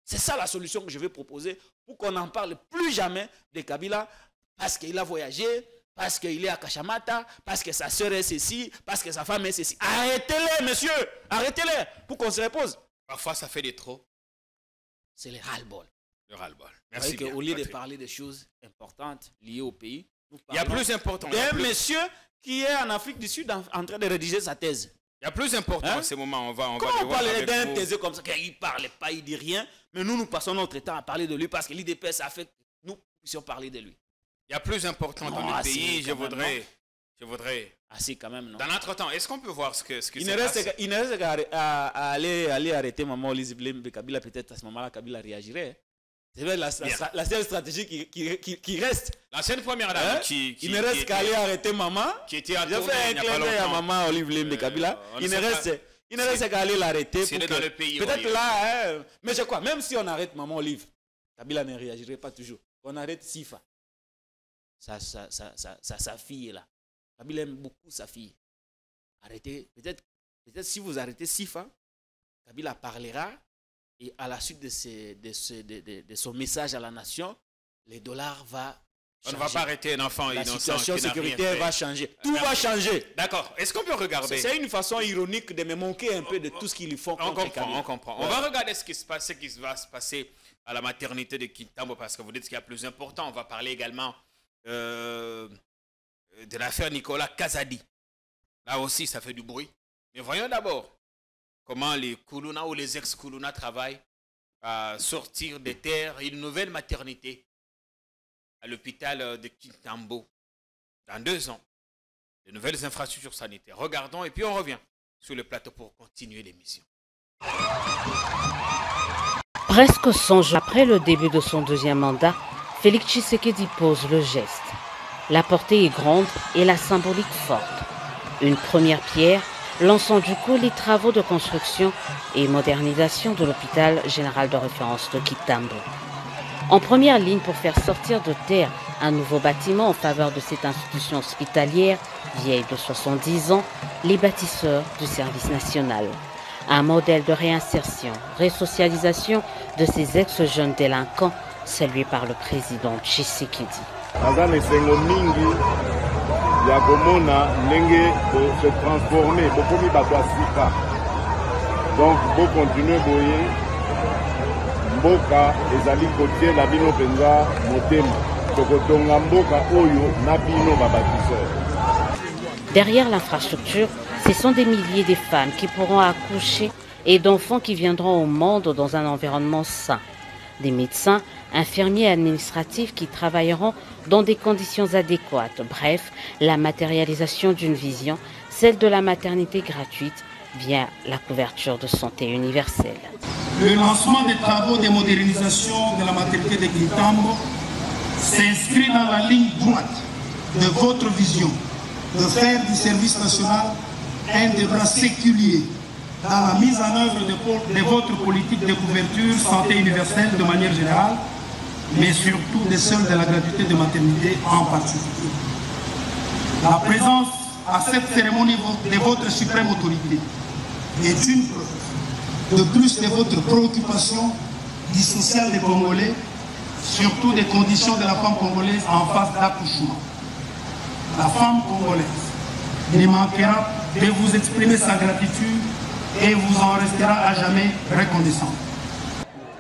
C'est ça la solution que je vais proposer pour qu'on n'en parle plus jamais de Kabila parce qu'il a voyagé, parce qu'il est à Kachamata, parce que sa soeur est ceci, parce que sa femme est ceci. Arrêtez-les, monsieur, arrêtez-les pour qu'on se repose.
Parfois, ça fait des trop.
C'est le ras-le-bol.
Le ras-le-bol. Merci bien.
Au lieu de parler des choses importantes liées au pays,
il y a plus important.
Un monsieur qui est en Afrique du Sud en train de rédiger sa thèse.
Il y a plus important en ce moment.
Comment on parle d'un thèse comme ça, qu'il ne parle pas, il ne dit rien, mais nous passons notre temps à parler de lui parce que l'IDPS a fait que nous puissions parler de lui.
Il y a plus important dans le pays, je voudrais.
Ah si, quand même, non.
Dans l'entretemps, est-ce qu'on peut voir ce qui se passe?
Il ne reste qu'à aller arrêter Maman Olise Blem Kabila, peut-être à ce moment-là, Kabila réagirait. C'est la seule stratégie qui reste.
L'ancienne première dame
il ne reste qu'à aller arrêter Maman.
Qui était à
J'ai fait un clin d'œil à Maman Olive Blem Kabila. Il ne reste qu'à aller l'arrêter. Peut-être là, mais je crois, même si on arrête Maman Olive, Kabila ne réagirait pas toujours. On arrête Sifa. Sa fille est là. Kabila aime beaucoup sa fille. Arrêtez. Peut-être si vous arrêtez Sifa, Kabila parlera. Et à la suite de son message à la nation, les dollars va changer.
On ne va pas arrêter un enfant innocent.
La situation sécuritaire va changer. Tout va changer.
D'accord. Est-ce qu'on peut regarder?
C'est une façon ironique de me manquer un peu de tout ce qu'ils lui font.
On comprend. On va regarder ce qui va se passer à la maternité de Kintambo parce que vous dites qu'il y a plus important. On va parler également de l'affaire Nicolas Kazadi. Là aussi, ça fait du bruit. Mais voyons d'abord comment les Koulouna ou les ex-Koulouna travaillent à sortir des terres une nouvelle maternité à l'hôpital de Kintambo dans 2 ans. De nouvelles infrastructures sanitaires. Regardons et puis on revient sur le plateau pour continuer l'émission.
Presque 100 jours après le début de son 2e mandat, Félix Tshisekedi pose le geste. La portée est grande et la symbolique forte. Une première pierre lançant du coup les travaux de construction et modernisation de l'hôpital général de référence de Kintambo. En première ligne pour faire sortir de terre un nouveau bâtiment en faveur de cette institution hospitalière vieille de 70 ans, les bâtisseurs du service national. Un modèle de réinsertion, resocialisation de ces ex-jeunes délinquants salué par le président Tshisekedi.
Ya komona ndenge se transformer bokomi bato asika donc bo continuer boye mboka ezali kotiela bino mpenza motema tokotonga mboka oyo na bino babakiseur.
Derrière l'infrastructure, ce sont des milliers de femmes qui pourront accoucher et d'enfants qui viendront au monde dans un environnement sain. Des médecins, infirmiers administratifs qui travailleront dans des conditions adéquates. Bref, la matérialisation d'une vision, celle de la maternité gratuite via la couverture de santé universelle.
Le lancement des travaux de modernisation de la maternité de Kintambo s'inscrit dans la ligne droite de votre vision de faire du service national un des bras séculiers dans la mise en œuvre de votre politique de couverture santé universelle de manière générale, mais surtout de celle de la gratuité de maternité en particulier. La présence à cette cérémonie de votre suprême autorité est une preuve de plus de votre préoccupation du social des Congolais, surtout des conditions de la femme congolaise en phase d'accouchement. La femme congolaise ne manquera de vous exprimer sa gratitude et vous en restera à jamais reconnaissant.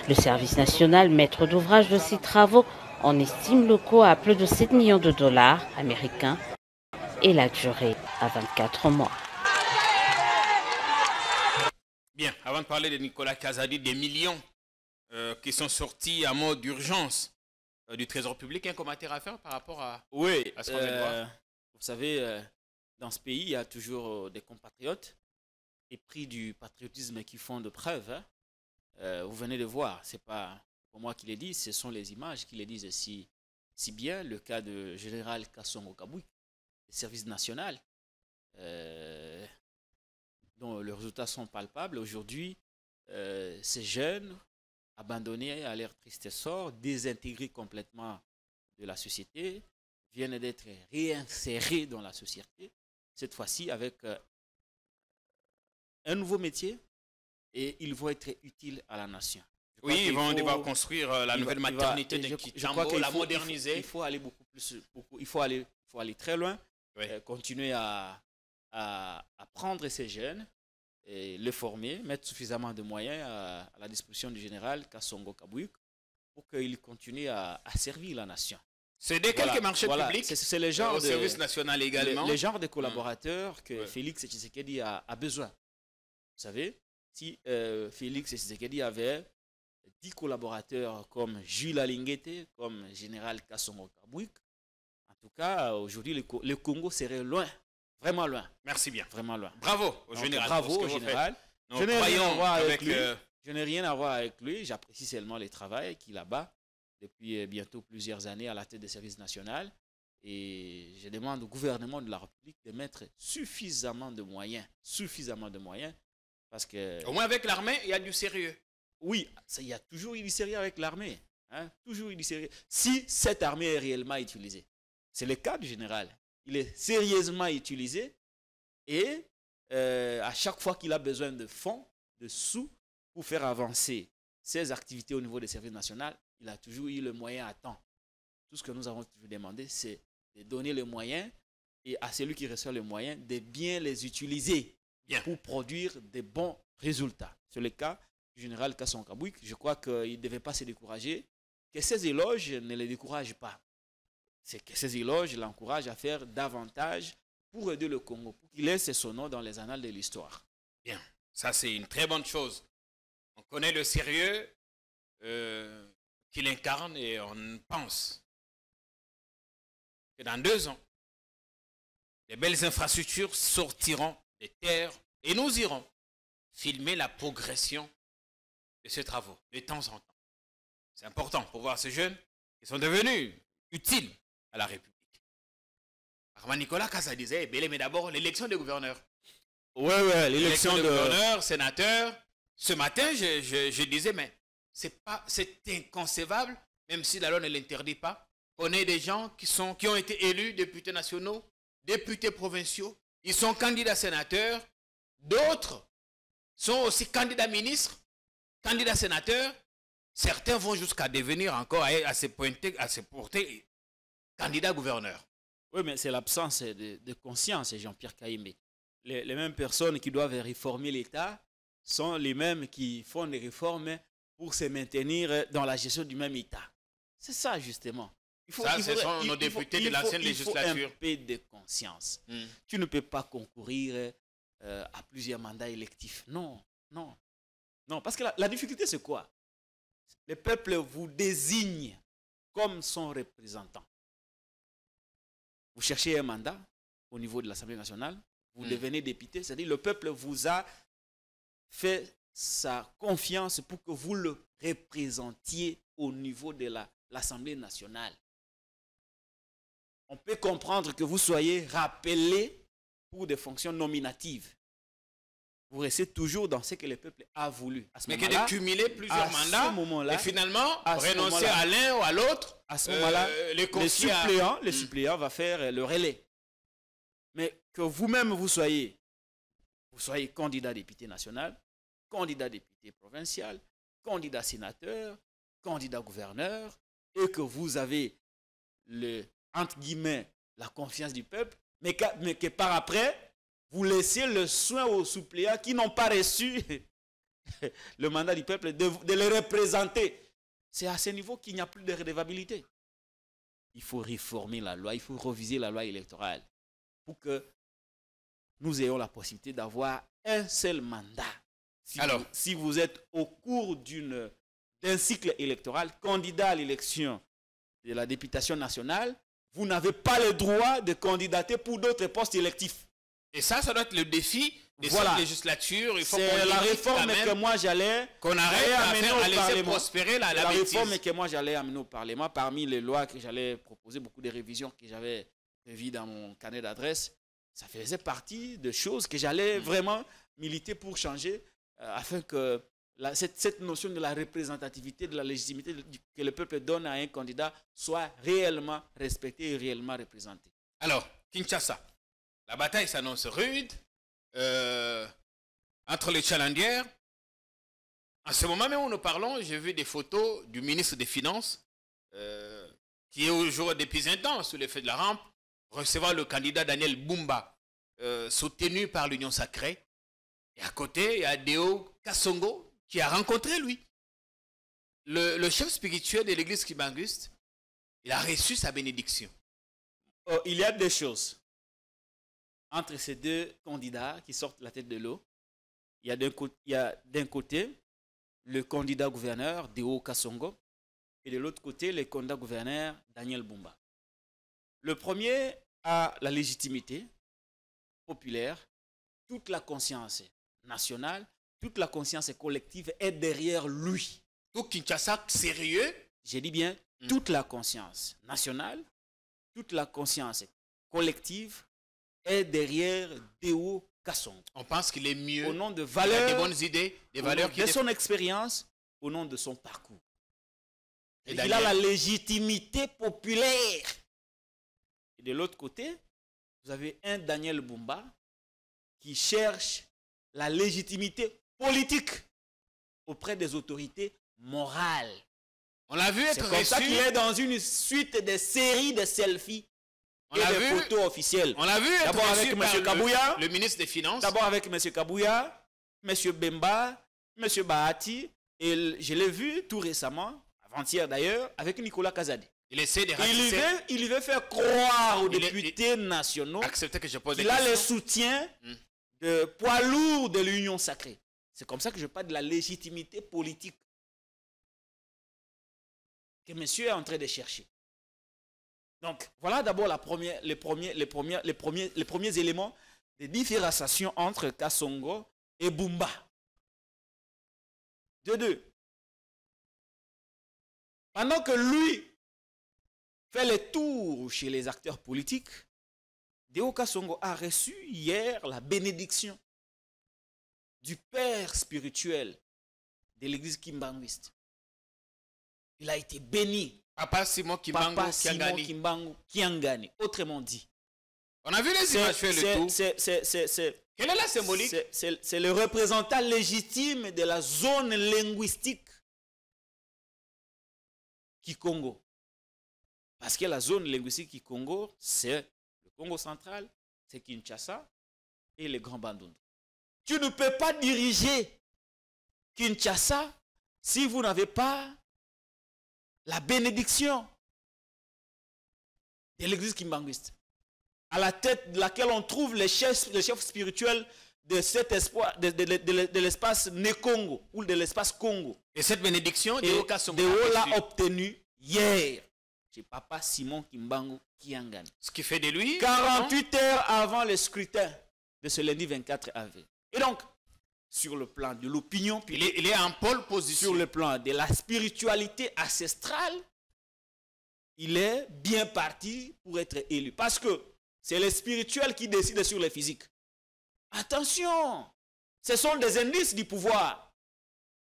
Le service national, maître d'ouvrage de ces travaux, en estime le coût à plus de 7 millions de dollars américains et la durée à 24 mois.
Bien, avant de parler de Nicolas Kazadi, des millions qui sont sortis à mode d'urgence du Trésor public, un commentaire à faire par rapport à ce qu'on vient de voir?
Vous savez, dans ce pays, il y a toujours des compatriotes épris du patriotisme qui font de preuves. vous venez de voir, ce n'est pas pour moi qui l'ai dit, ce sont les images qui les disent si bien. Le cas de Général Kassongo Kabouik, le service national, dont les résultats sont palpables. Aujourd'hui, ces jeunes, abandonnés à leur triste sort, désintégrés complètement de la société, viennent d'être réinsérés dans la société, cette fois-ci avec un nouveau métier, et ils vont être utiles à la nation.
Oui, ils vont devoir construire la nouvelle maternité de Kitambo, la moderniser.
Il faut aller il faut aller très loin, continuer à prendre ces jeunes, et les former, mettre suffisamment de moyens à la disposition du général Kassongo Kabouik pour qu'il continue à servir la nation.
C'est des quelques marchés publics,
c'est le genre
au service national également.
Le genre de collaborateurs que Félix Tshisekedi a besoin. Vous savez, si Félix Tshisekedi avait 10 collaborateurs comme Jules Alinguete, comme général Kassongo Kabouik, en tout cas, aujourd'hui, le Congo serait loin. Vraiment loin.
Merci bien.
Vraiment loin.
Bravo au général.
Bravo au général. Je n'ai rien à voir avec lui. Je n'ai rien à voir avec lui. J'apprécie seulement le travail qu'il a depuis bientôt plusieurs années à la tête des services nationaux. Et je demande au gouvernement de la République de mettre suffisamment de moyens. Parce que...
Au moins avec l'armée, il y a du sérieux.
Oui, il y a toujours eu du sérieux avec l'armée. Hein? Toujours eu du sérieux. Si cette armée est réellement utilisée. C'est le cas du général. Il est sérieusement utilisé et à chaque fois qu'il a besoin de fonds, de sous pour faire avancer ses activités au niveau des services nationaux, il a toujours eu le moyen à temps. Tout ce que nous avons toujours demandé, c'est de donner les moyens et à celui qui reçoit les moyens de bien les utiliser pour produire de bons résultats. C'est le cas du général Kassongo Kabouik. Je crois qu'il ne devait pas se décourager, que ces éloges ne le découragent pas. C'est que ces éloges l'encouragent à faire davantage pour aider le Congo, pour qu'il laisse son nom dans les annales de l'histoire.
Bien, ça c'est une très bonne chose. On connaît le sérieux qu'il incarne et on pense que dans 2 ans, les belles infrastructures sortiront des terres et nous irons filmer la progression de ces travaux de temps en temps. C'est important pour voir ces jeunes qui sont devenus utiles à la République. Armand Nicolas Kassa disait, mais d'abord l'élection des gouverneurs.
Oui, l'élection
des gouverneurs, sénateurs. Ce matin, je disais, mais c'est inconcevable, même si la loi ne l'interdit pas. On est des gens qui ont été élus députés nationaux, députés provinciaux. Ils sont candidats sénateurs. D'autres sont aussi candidats ministres, candidats sénateurs. Certains vont jusqu'à devenir encore, à se porter candidat gouverneur.
Oui, mais c'est l'absence de conscience, Jean-Pierre Kaïmé. Les mêmes personnes qui doivent réformer l'État sont les mêmes qui font des réformes pour se maintenir dans la gestion du même État. C'est ça, justement.
Ce sont nos députés de l'ancienne législature.
Il faut un peu de conscience. Tu ne peux pas concourir à plusieurs mandats électifs. Non, parce que la difficulté, c'est quoi? Le peuple vous désigne comme son représentant. Vous cherchez un mandat au niveau de l'Assemblée nationale, vous devenez député, c'est-à-dire le peuple vous a fait sa confiance pour que vous le représentiez au niveau de l'Assemblée nationale. On peut comprendre que vous soyez rappelé pour des fonctions nominatives. Vous restez toujours dans ce que le peuple a voulu.
Mais que de cumuler plusieurs mandats et finalement renoncer à l'un ou à l'autre,
à ce moment-là, le suppléant va faire le relais. Mais que vous-même vous soyez candidat député national, candidat député provincial, candidat sénateur, candidat gouverneur, et que vous avez entre guillemets, la confiance du peuple, mais que par après, vous laissez le soin aux suppléants qui n'ont pas reçu le mandat du peuple de les représenter. C'est à ce niveau qu'il n'y a plus de redevabilité. Il faut réformer la loi, il faut réviser la loi électorale pour que nous ayons la possibilité d'avoir un seul mandat. Si vous êtes au cours d'un cycle électoral, candidat à l'élection de la députation nationale, vous n'avez pas le droit de candidater pour d'autres postes électifs.
Et ça doit être le défi des
Voilà.
législatures, il faut
C'est
qu'on
la
limite
réforme
quand même,
que moi j'allais
qu'on arrête à,
amener
faire,
au
à laisser
Parlement.
prospérer la
La
bêtise.
réforme que moi j'allais amener au Parlement, parmi les lois que j'allais proposer, beaucoup de révisions que j'avais prévues dans mon carnet d'adresse, ça faisait partie de choses que j'allais vraiment militer pour changer afin que cette notion de la représentativité, de la légitimité que le peuple donne à un candidat soit réellement respectée et réellement représentée.
Alors, Kinshasa, la bataille s'annonce rude entre les challengers. En ce moment même où nous parlons, j'ai vu des photos du ministre des Finances qui est au jour depuis un temps sous l'effet de la rampe, recevoir le candidat Daniel Bumba, soutenu par l'Union Sacrée. Et à côté, il y a Deo Kassongo qui a rencontré lui. Le chef spirituel de l'église Kimbanguiste, il a reçu sa bénédiction.
Il y a deux choses entre ces deux candidats qui sortent la tête de l'eau. Il y a d'un côté le candidat gouverneur Deo Kassongo et de l'autre côté le candidat gouverneur Daniel Bumba. Le premier a la légitimité populaire, toute la conscience nationale, toute la conscience collective est derrière lui.
Tout Kinshasa sérieux.
J'ai dit bien toute la conscience nationale, toute la conscience collective est derrière Deo Kassongo.
On pense qu'il est mieux.
Au nom de
Il a
valeurs,
des bonnes idées, des valeurs qui
de son expérience, au nom de son parcours.
Et
Il
Daniel.
a la légitimité populaire. Et de l'autre côté, vous avez un Daniel Bumba qui cherche la légitimité politique auprès des autorités morales.
On l'a vu
C'est
être
comme ça
reçu.
qu'il est dans une suite de séries de selfies
On
et
l'a
de
vu.
photos officielles.
On l'a vu être
D'abord
reçu
avec
par
M. Kabouya.
le ministre des Finances.
D'abord avec M. Kabouya, M. Bemba, M. Bahati, et je l'ai vu tout récemment, avant-hier d'ailleurs, avec Nicolas Kazadi.
Il essaie de ratisser.
Il veut faire croire aux
Il est-
députés nationaux
Acceptez que je pose des
qu'il a le
questions.
soutien de poids lourds de l'Union sacrée. C'est comme ça que je parle de la légitimité politique que monsieur est en train de chercher. Donc, voilà d'abord les premiers éléments de différenciation entre Kassongo et Bumba. De deux, pendant que lui fait le tour chez les acteurs politiques, Deo Kassongo a reçu hier la bénédiction du père spirituel de l'église Kimbanguiste. Il a été béni.
Papa Simon Kimbangu
Papa Simon
Kiangani.
Kimbangu Kiangani. Autrement dit,
On a vu les images faire le tour. Quelle est la symbolique?
c'est le représentant légitime de la zone linguistique Kikongo. Parce que la zone linguistique Kikongo, c'est le Congo central, c'est Kinshasa et les Grands Bandundu. Tu ne peux pas diriger Kinshasa si vous n'avez pas la bénédiction de l'église kimbanguiste, à la tête de laquelle on trouve les chefs spirituels de cet espoir, de l'espace Né-Congo ou de l'espace Congo.
Et cette bénédiction,
Et
Deo Kassongo
Deo
a
l'a
reçu.
obtenu hier chez Papa Simon Kimbangu Kiangani.
Ce qui fait de lui
48 heures avant le scrutin de ce lundi 24 avril. Et donc, sur le plan de l'opinion publique,
il est en pole position.
sur le plan de la spiritualité ancestrale, il est bien parti pour être élu. Parce que c'est le spirituel qui décide sur le physique. Attention, ce sont des indices du pouvoir.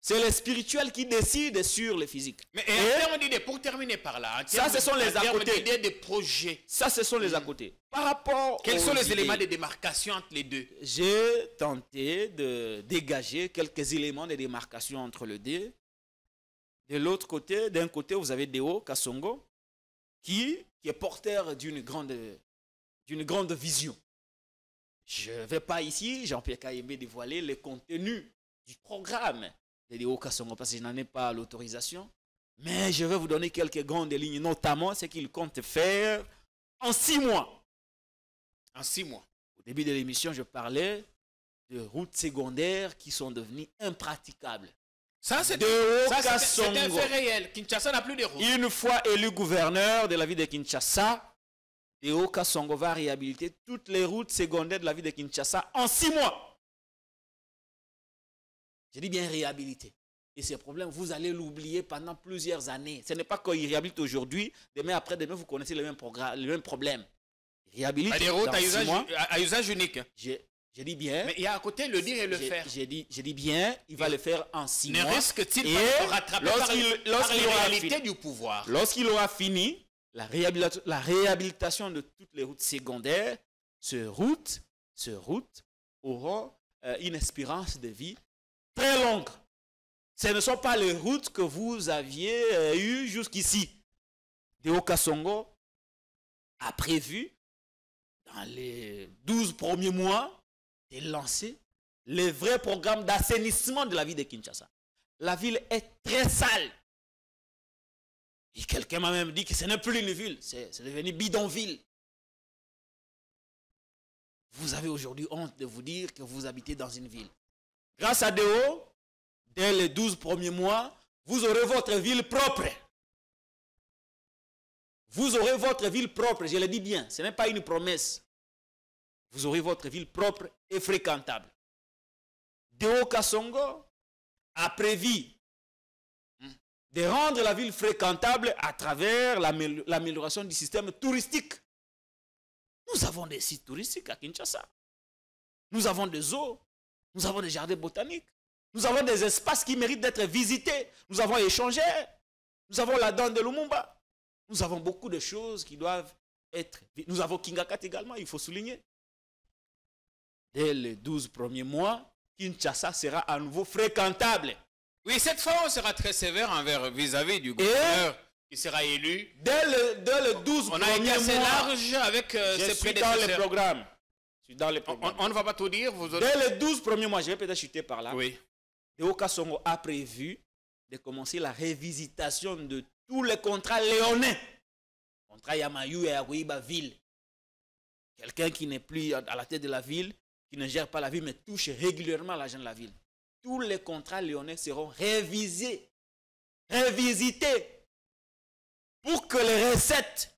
C'est le spirituel qui décide sur le physique.
Mais en termes d'idées, pour terminer par là,
ce sont les à côté.
d'idées, de projets,
Ça, ce sont les à côté. Par rapport
quels
aux
sont les
idées,
éléments de démarcation entre les deux?
j'ai tenté de dégager quelques éléments de démarcation entre les deux. De l'autre côté, d'un côté, vous avez Deo Kassongo, qui est porteur d'une grande vision. Je ne vais pas ici, Jean-Pierre Kayembe, dévoiler le contenu du programme de Deo Kassongo, parce que je n'en ai pas l'autorisation. Mais je vais vous donner quelques grandes lignes, notamment ce qu'il compte faire en 6 mois.
En 6 mois.
Au début de l'émission, je parlais de routes secondaires qui sont devenues impraticables.
Ça, c'est
Deo
un
Kassongo,
fait réel. Kinshasa n'a plus de route.
une fois élu gouverneur de la ville de Kinshasa, Deo Kassongo va réhabiliter toutes les routes secondaires de la ville de Kinshasa en 6 mois. Je dis bien réhabiliter. Et ces problèmes, vous allez l'oublier pendant plusieurs années. Ce n'est pas qu'il réhabilite aujourd'hui, demain après-demain, vous connaissez le même problème. Il réhabilite
Des routes
dans
à
6 mois.
usage unique.
Je dis bien.
Mais il y a à côté le dire et le faire.
Je dis bien, il va le faire en 6
Ne
mois.
risque-t-il pas
Et
de rattraper
lorsqu'il
les
aura
réalités
fini,
du pouvoir?
lorsqu'il aura fini, la réhabilitation de toutes les routes secondaires, ces routes auront une espérance de vie très longue. Ce ne sont pas les routes que vous aviez eues jusqu'ici. Deo Kasongo a prévu, dans les 12 premiers mois, de lancer les vrais programmes d'assainissement de la ville de Kinshasa. La ville est très sale. Et quelqu'un m'a même dit que ce n'est plus une ville, c'est devenu bidonville. Vous avez aujourd'hui honte de vous dire que vous habitez dans une ville. Grâce à Deo, dès les 12 premiers mois, vous aurez votre ville propre. Vous aurez votre ville propre, je le dis bien, ce n'est pas une promesse. Vous aurez votre ville propre et fréquentable. Deo Kasongo a prévu de rendre la ville fréquentable à travers l'amélioration du système touristique. Nous avons des sites touristiques à Kinshasa. Nous avons des eaux, nous avons des jardins botaniques, nous avons des espaces qui méritent d'être visités. Nous avons échangé, nous avons la dent de Lumumba. Nous avons beaucoup de choses qui doivent être... Nous avons Kingakat également, il faut souligner. Dès les 12 premiers mois, Kinshasa sera à nouveau fréquentable.
Oui, cette fois, on sera très sévère vis-à-vis du gouverneur qui sera élu.
Dès le 12
on a été assez large avec ses
prédécesseurs. Je suis dans les programmes.
On ne va pas tout dire.
Dès les 12 premiers mois, je vais peut-être chuter par là.
Oui.
Deo Kasongo a prévu de commencer la révisitation de tous les contrats léonais. Contrat Yamayou et Aguiba ville. Quelqu'un qui n'est plus à la tête de la ville, qui ne gère pas la ville, mais touche régulièrement l'argent de la ville. Tous les contrats léonais seront révisés, révisités, pour que les recettes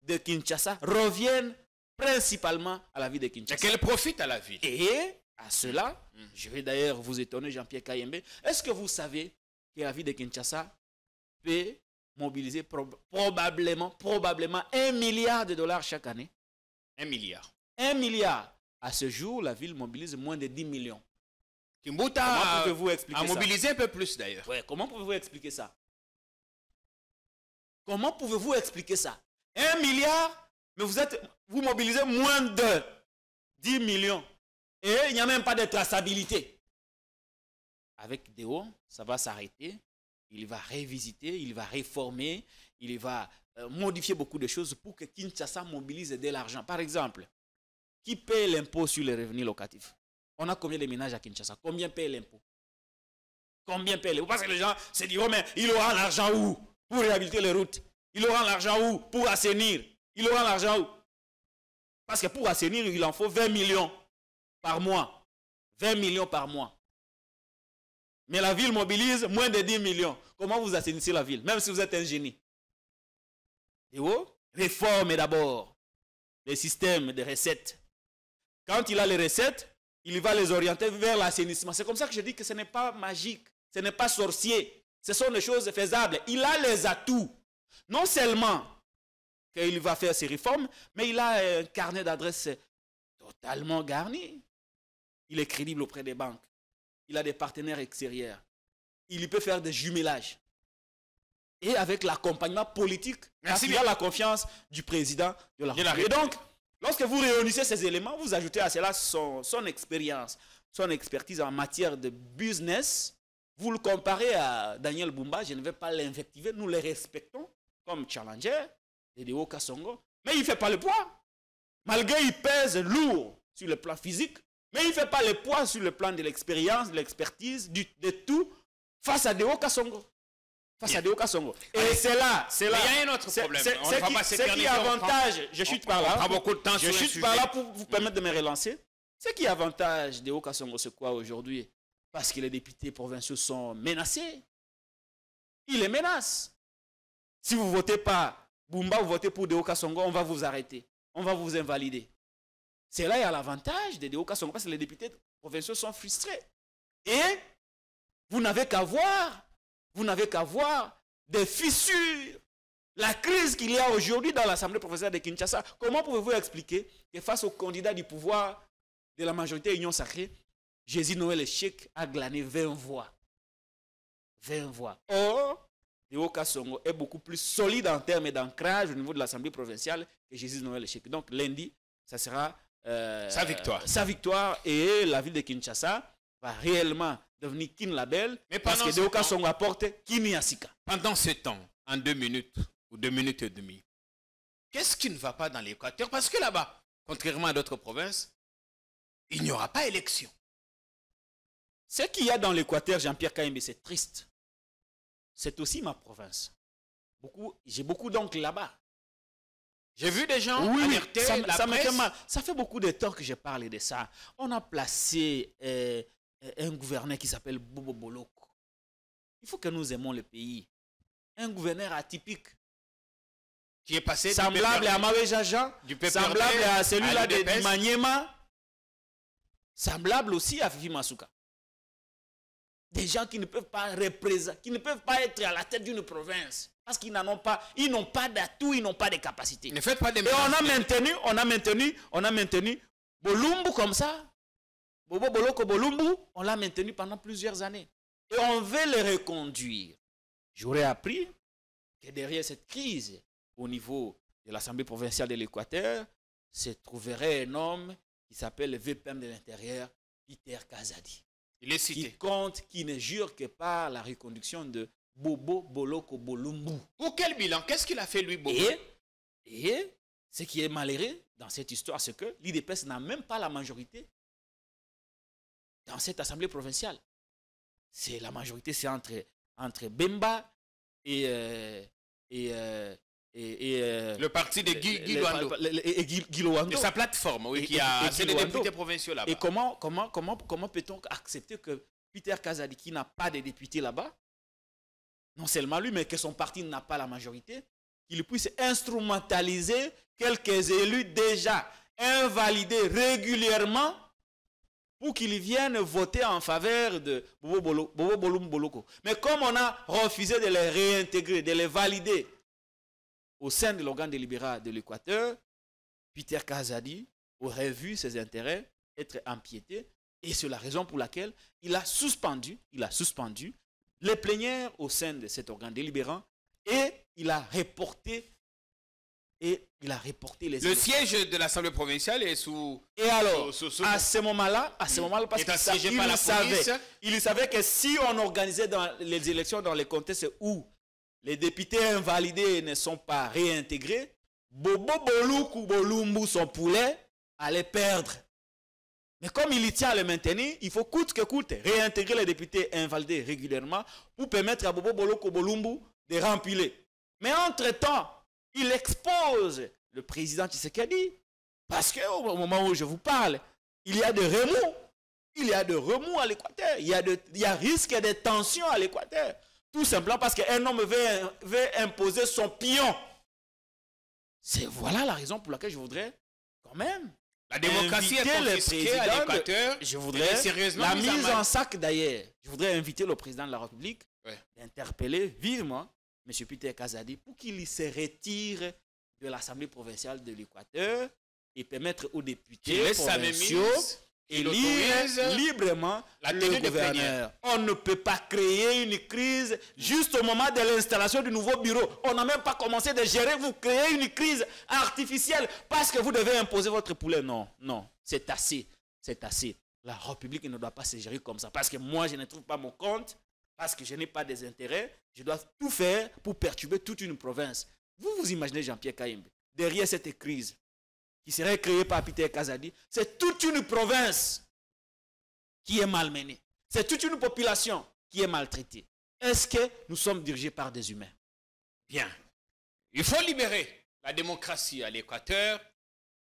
de Kinshasa reviennent principalement à la ville de Kinshasa.
Et qu'elle profite à la ville.
Et à cela, je vais d'ailleurs vous étonner, Jean-Pierre Kayembe, est-ce que vous savez que la ville de Kinshasa peut mobiliser probablement $1 milliard chaque année?
1 milliard.
1 milliard. À ce jour, la ville mobilise moins de 10 millions.
Kimbuta a mobilisé un peu plus d'ailleurs.
Ouais, comment pouvez-vous expliquer ça? Comment pouvez-vous expliquer ça? 1 milliard, mais vous mobilisez moins de 10 millions. Et il n'y a même pas de traçabilité. Avec Deo, ça va s'arrêter. Il va révisiter, il va réformer, il va modifier beaucoup de choses pour que Kinshasa mobilise de l'argent. Par exemple, qui paie l'impôt sur les revenus locatifs? On a combien de ménages à Kinshasa? Combien paie l'impôt? Combien paie l'impôt? Parce que les gens se diront, mais il aura l'argent où? Pour réhabiliter les routes. Il aura l'argent où? Pour assainir. Il aura l'argent où? Parce que pour assainir, il en faut 20 millions par mois. 20 millions par mois. Mais la ville mobilise moins de 10 millions. Comment vous assainissez la ville? Même si vous êtes un génie. Et réforme d'abord les systèmes de recettes. Quand il a les recettes, il va les orienter vers l'assainissement. C'est comme ça que je dis que ce n'est pas magique, ce n'est pas sorcier. Ce sont des choses faisables. Il a les atouts. Non seulement qu'il va faire ses réformes, mais il a un carnet d'adresses totalement garni. Il est crédible auprès des banques. Il a des partenaires extérieurs. Il peut faire des jumelages. Et avec l'accompagnement politique, il a la confiance du président de la République. Et donc, lorsque vous réunissez ces éléments, vous ajoutez à cela son expérience, son expertise en matière de business. Vous le comparez à Daniel Bumba, je ne vais pas l'invectiver, nous les respectons comme challenger, Deo Kasongo, mais il ne fait pas le poids. Malgré qu'il pèse lourd sur le plan physique, mais il ne fait pas le poids sur le plan de l'expérience, de l'expertise, de tout, face à Deo Kasongo. Face à Deo Kasongo. Et c'est là.
Mais il y a un autre problème.
C'est qui avantage, je chute par là. Je chute par là pour vous permettre de me relancer. Ce qui avantage Deo Kasongo, c'est quoi aujourd'hui? Parce que les députés provinciaux sont menacés. Ils les menacent. Si vous ne votez pas Bumba, vous votez pour Deo Kasongo, on va vous arrêter. On va vous invalider. C'est là il y a l'avantage de Deo Kasongo parce que les députés provinciaux sont frustrés. Et Vous n'avez qu'à voir. Vous n'avez qu'à voir des fissures. La crise qu'il y a aujourd'hui dans l'Assemblée provinciale de Kinshasa. Comment pouvez-vous expliquer que face au candidat du pouvoir de la majorité Union Sacrée, Jésus Noël Échec a glané 20 voix. 20 voix. Or, Léo Kassongo est beaucoup plus solide en termes d'ancrage au niveau de l'Assemblée provinciale que Jésus Noël Échec. Donc lundi, ça sera
sa victoire.
Sa victoire, et la ville de Kinshasa va réellement devenir Kin Label,
Mais
parce que Léo Kassongo apporte Kini Asika.
Pendant ce temps, en 2 minutes ou 2 minutes et demie, qu'est-ce qui ne va pas dans l'Équateur? Parce que là-bas, contrairement à d'autres provinces, il n'y aura pas élection.
Ce qu'il y a dans l'Équateur, Jean-Pierre Kaimbe, c'est triste. C'est aussi ma province. J'ai beaucoup d'oncles là-bas.
J'ai vu des gens alerter la presse.
Ça fait beaucoup de temps que je parle de ça. On a placé un gouverneur qui s'appelle Bobo Boloko. Il faut que nous aimons le pays. Un gouverneur atypique.
Qui est passé
semblable à Mawe Jajan, semblable à celui-là de Maniema, semblable aussi à Fifi Masuka. Des gens qui ne peuvent pas représenter, qui ne peuvent pas être à la tête d'une province. Parce qu'ils n'en ont pas, ils n'ont pas d'atouts, ils n'ont pas de capacités.
Ne faites pas des
Et on a maintenu Bolumbu comme ça. Bobo Boloko Bolumbu, on l'a maintenu pendant plusieurs années. Et on veut le reconduire. J'aurais appris que derrière cette crise, au niveau de l'Assemblée provinciale de l'Équateur, se trouverait un homme qui s'appelle le VPM de l'Intérieur, Peter Kazadi.
Il est cité.
Qui compte, qui ne jure que par la reconduction de Bobo Boloko Bolumbu.
Pour quel bilan? Qu'est-ce qu'il a fait lui, Bobo?
Et ce qui est malheureux dans cette histoire, c'est que l'IDPS n'a même pas la majorité dans cette assemblée provinciale. C'est la majorité, c'est entre Bemba et
le parti de Guy
Loando.
De sa plateforme, oui, qui a assez de députés provinciaux là-bas.
Et comment peut-on accepter que Peter Kazadi, qui n'a pas de députés là-bas, non seulement lui, mais que son parti n'a pas la majorité, qu'il puisse instrumentaliser quelques élus déjà invalidés régulièrement pour qu'ils viennent voter en faveur de Bobo Bolumboloko. Mais comme on a refusé de les réintégrer, de les valider au sein de l'organe délibérant de l'Équateur, Peter Kazadi aurait vu ses intérêts être empiétés, et c'est la raison pour laquelle il a suspendu les plénières au sein de cet organe délibérant, et il a reporté les
le siège de l'Assemblée provinciale est sous...
Et alors, à ce moment-là, parce qu'il savait que si on organisait les élections dans les contextes où les députés invalidés ne sont pas réintégrés, Bobo Boloko Bolumbu, son poulet, allait perdre. Mais comme il y tient à le maintenir, il faut coûte que coûte réintégrer les députés invalidés régulièrement pour permettre à Bobo Boloko Bolumbu de remplir. Mais entre-temps, il expose le président Tshisekedi, parce qu'au moment où je vous parle, il y a des remous. Il y a de remous à l'Équateur. Il y a risque de tensions à l'Équateur. Tout simplement parce qu'un homme veut imposer son pion. Voilà la raison pour laquelle je voudrais quand même...
La démocratie est confisquée à l'Équateur.
Je voudrais
sérieusement
la mise en sac d'ailleurs. Je voudrais inviter le président de la République d'interpeller vivement M. Peter Kazadi pour qu'il se retire de l'Assemblée provinciale de l'Équateur et permettre aux députés provinciaux élire librement le gouverneur. On ne peut pas créer une crise juste au moment de l'installation du nouveau bureau. On n'a même pas commencé de gérer. Vous créez une crise artificielle parce que vous devez imposer votre poulet. Non, c'est assez. C'est assez. La République ne doit pas se gérer comme ça. Parce que moi, je ne trouve pas mon compte. Parce que je n'ai pas des intérêts. Je dois tout faire pour perturber toute une province. Vous imaginez Jean-Pierre Kaimbe derrière cette crise qui serait créée par Peter Kazadi, c'est toute une province qui est malmenée. C'est toute une population qui est maltraitée. Est-ce que nous sommes dirigés par des humains?
Bien. Il faut libérer la démocratie à l'Équateur.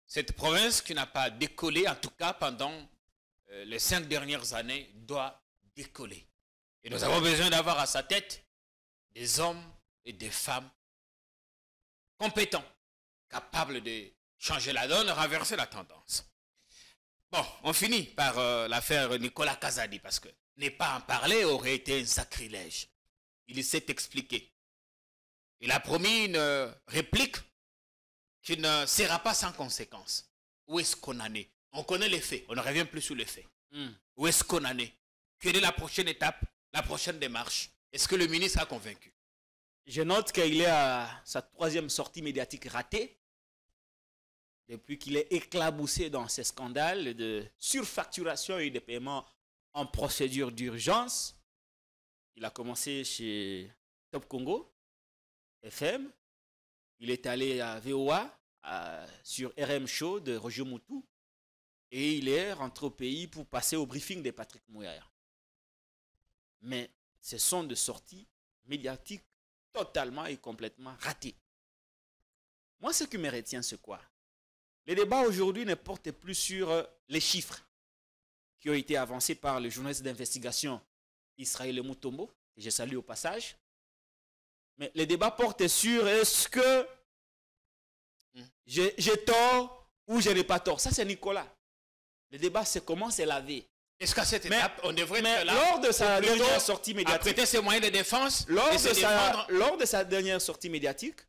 Cette province qui n'a pas décollé, en tout cas pendant les 5 dernières années, doit décoller. Et nous avons besoin d'avoir à sa tête des hommes et des femmes compétents, capables de changer la donne, renverser la tendance. Bon, on finit par l'affaire Nicolas Kazadi, parce que Ne pas en parler aurait été un sacrilège. Il s'est expliqué. Il a promis une réplique qui ne sera pas sans conséquence. Où est-ce qu'on en est? On connaît les faits, on ne revient plus sur les faits. Où est-ce qu'on en est? Quelle est la prochaine étape, la prochaine démarche? Est-ce que le ministre a convaincu?
Je note qu'il est à sa 3e sortie médiatique ratée, depuis qu'il est éclaboussé dans ces scandales de surfacturation et de paiement en procédure d'urgence. Il a commencé chez Top Congo, FM. Il est allé à VOA, sur RM Show de Roger Moutou. Et il est rentré au pays pour passer au briefing de Patrick Mouyaya. Mais ce sont des sorties médiatiques totalement et complètement ratées. Moi, ce qui me retient, c'est quoi? Les débats aujourd'hui ne portent plus sur les chiffres qui ont été avancés par le journaliste d'investigation Israël Mutombo, que je salue au passage. Mais les débats portent sur est-ce que j'ai tort ou je n'ai pas tort. Ça, c'est Nicolas. Le débat, c'est comment c'est lavé.
Est-ce qu'à cette étape, on devrait être là
lors de sa dernière sortie médiatique,
prêter ses moyens de défense,
lors de sa dernière sortie médiatique,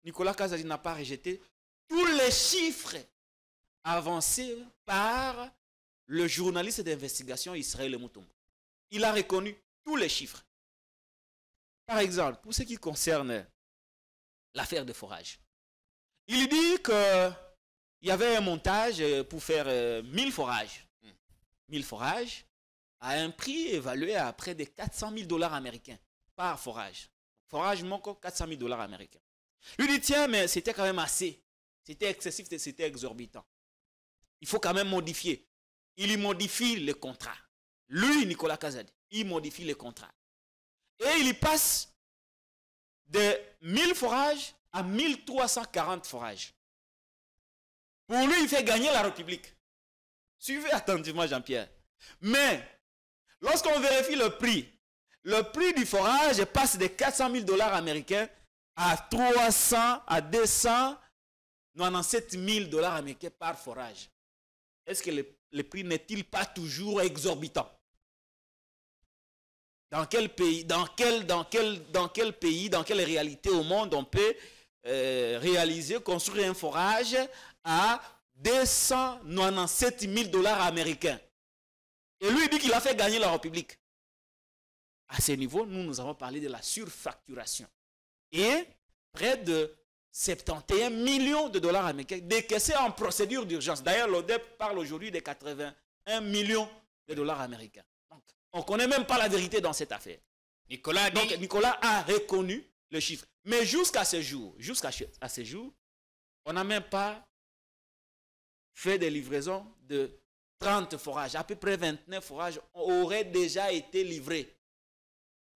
Nicolas Kazadi n'a pas rejeté tous les chiffres avancés par le journaliste d'investigation Israël Mutombo. Il a reconnu tous les chiffres. Par exemple, pour ce qui concerne l'affaire de forage, il dit qu'il y avait un montage pour faire 1000 forages. 1000 forages à un prix évalué à près de 400 000 $ américains par forage. Forage manque 400 000 $ américains. Lui dit, tiens, mais c'était quand même assez. C'était excessif, c'était exorbitant. Il faut quand même modifier. Il modifie le contrat. Lui, Nicolas Kazadi, il modifie le contrat. Et il y passe de 1000 forages à 1340 forages. Pour lui, il fait gagner la République. Suivez attentivement Jean-Pierre. Mais, lorsqu'on vérifie le prix du forage passe de 400 000 $ américains à 300, à 297 000 $ américains par forage. Est-ce que le prix n'est-il pas toujours exorbitant? Dans quel pays, dans quelle réalité au monde on peut réaliser, construire un forage à 297 000 $ américains? Et lui, il dit qu'il a fait gagner la République. À ce niveau, nous avons parlé de la surfacturation. Et près de 71 millions de $ américains décaissés en procédure d'urgence. D'ailleurs, l'ODEP parle aujourd'hui de 81 millions de $ américains. Donc, on ne connaît même pas la vérité dans cette affaire. Nicolas a reconnu le chiffre. Mais jusqu'à ce jour, on n'a même pas fait des livraisons de 30 forages. À peu près 29 forages auraient déjà été livrés.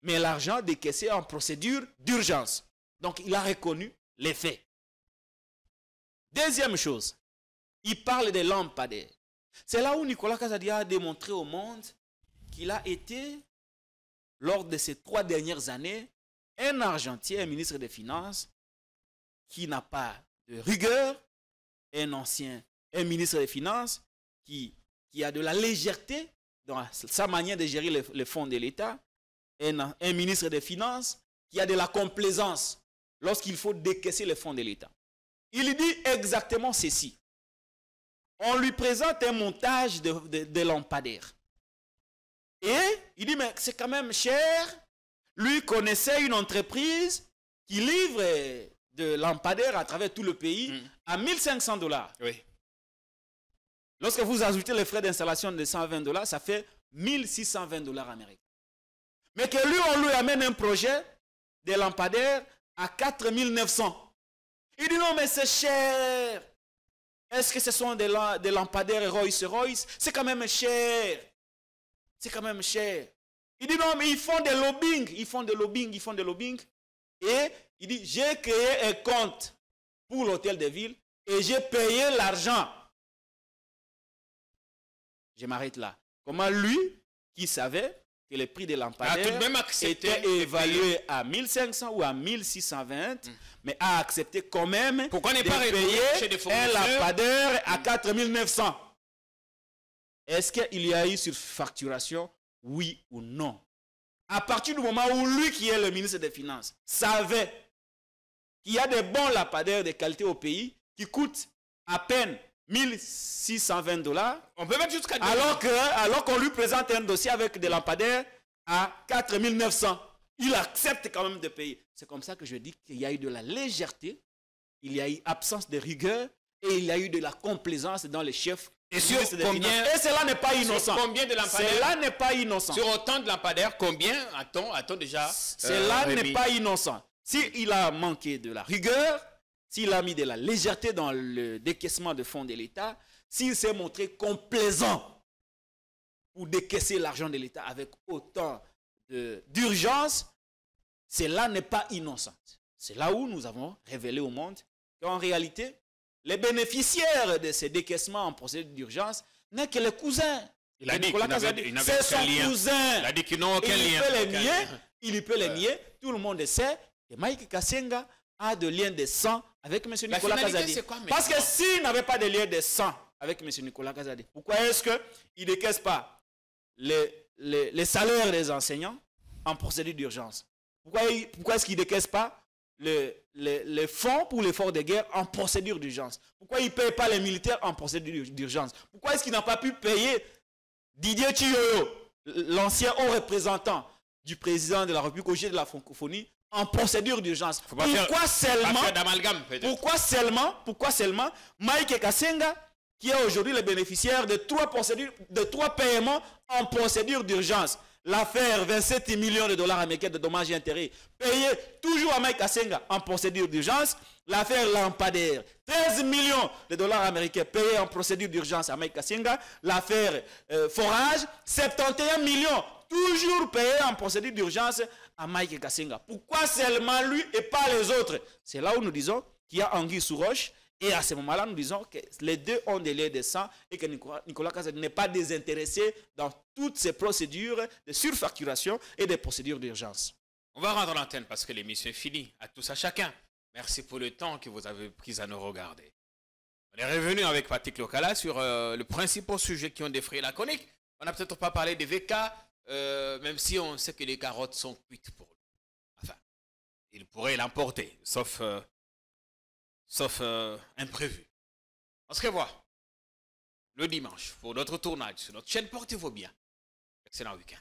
Mais l'argent décaissé en procédure d'urgence. Donc, il a reconnu les faits. Deuxième chose, il parle des lampadaires. C'est là où Nicolas Kazadi a démontré au monde qu'il a été, lors de ces 3 dernières années, un argentier, un ministre des Finances, qui n'a pas de rigueur, un ministre des Finances qui a de la légèreté dans sa manière de gérer les fonds de l'État, un ministre des Finances qui a de la complaisance lorsqu'il faut décaisser les fonds de l'État. Il dit exactement ceci. On lui présente un montage de lampadaires. Et il dit, mais c'est quand même cher. Lui connaissait une entreprise qui livre de lampadaires à travers tout le pays à 1500 $.
Oui.
Lorsque vous ajoutez les frais d'installation de 120 $, ça fait 1620 $ américains. Mais que lui, on lui amène un projet de lampadaires à 4900. Il dit non, mais c'est cher. Est-ce que ce sont des lampadaires Rolls-Royce? C'est quand même cher. C'est quand même cher. Il dit non, mais ils font des lobbying. Et il dit, j'ai créé un compte pour l'hôtel de ville et j'ai payé l'argent. Je m'arrête là. Comment lui, qui savait que le prix des lampadaires était évalué à 1500 ou à 1620, mais a accepté quand même de payer un lampadaire à 4900. Est-ce qu'il y a eu surfacturation Oui ou non? À partir du moment où lui, qui est le ministre des Finances, savait qu'il y a des bons lampadaires de qualité au pays qui coûtent à peine 1620 $,
On peut mettre jusqu'à
alors qu'on lui présente un dossier avec des lampadaires à 4900, il accepte quand même de payer. C'est comme ça que je dis qu'il y a eu de la légèreté, il y a eu absence de rigueur et il y a eu de la complaisance dans les chefs.
Et sur combien?
Et cela n'est pas innocent.
Combien de lampadaires?
Cela n'est pas innocent.
Sur autant de lampadaires, combien a-t-on déjà
Cela n'est pas innocent. S'il a manqué de la rigueur, s'il a mis de la légèreté dans le décaissement de fonds de l'État, s'il s'est montré complaisant pour décaisser l'argent de l'État avec autant d'urgence, cela n'est pas innocent. C'est là où nous avons révélé au monde qu'en réalité, les bénéficiaires de ces décaissements en procédure d'urgence n'est que les cousins.
Il a dit qu'il n'avait
c'est son
aucun lien.
cousin.
Il a dit qu'ils n'ont aucun lien.
Il peut les nier. Tout le monde sait que Mike Kassenga a de liens de sang avec M. Nicolas Kazadi. Parce que s'il n'avait pas de liens de sang avec M. Nicolas Kazadi, pourquoi est-ce qu'il ne décaisse pas les salaires des enseignants en procédure d'urgence? Pourquoi est-ce qu'il ne décaisse pas les fonds pour l'effort de guerre en procédure d'urgence? Pourquoi il ne paye pas les militaires en procédure d'urgence? Pourquoi est-ce qu'il n'a pas pu payer Didier Chiyoyo, l'ancien haut représentant du président de la République au de la francophonie, en procédure d'urgence? Pourquoi seulement Mike Kassenga, qui est aujourd'hui le bénéficiaire de 3 paiements en procédure d'urgence? L'affaire 27 millions de dollars américains de dommages et intérêts payés toujours à Mike Kassenga en procédure d'urgence. L'affaire lampadaire, 13 millions de dollars américains payés en procédure d'urgence à Mike Kassenga. L'affaire forage, 71 millions toujours payés en procédure d'urgence à Mike Kassenga. Pourquoi seulement lui et pas les autres? C'est là où nous disons qu'il y a anguille sous roche. Et à ce moment-là, nous disons que les deux ont des liens de sang et que Nicolas Kazadi n'est pas désintéressé dans toutes ces procédures de surfacturation et des procédures d'urgence.
On va rendre l'antenne parce que l'émission est finie. À tous, à chacun. Merci pour le temps que vous avez pris à nous regarder. On est revenu avec Patrick Lokala sur le principal sujet qui ont défrayé la chronique. On n'a peut-être pas parlé des VK, même si on sait que les carottes sont cuites pour lui. Enfin, il pourrait l'emporter, sauf imprévu. On se revoit le dimanche pour notre tournage sur notre chaîne. Portez-vous bien. Excellent week-end.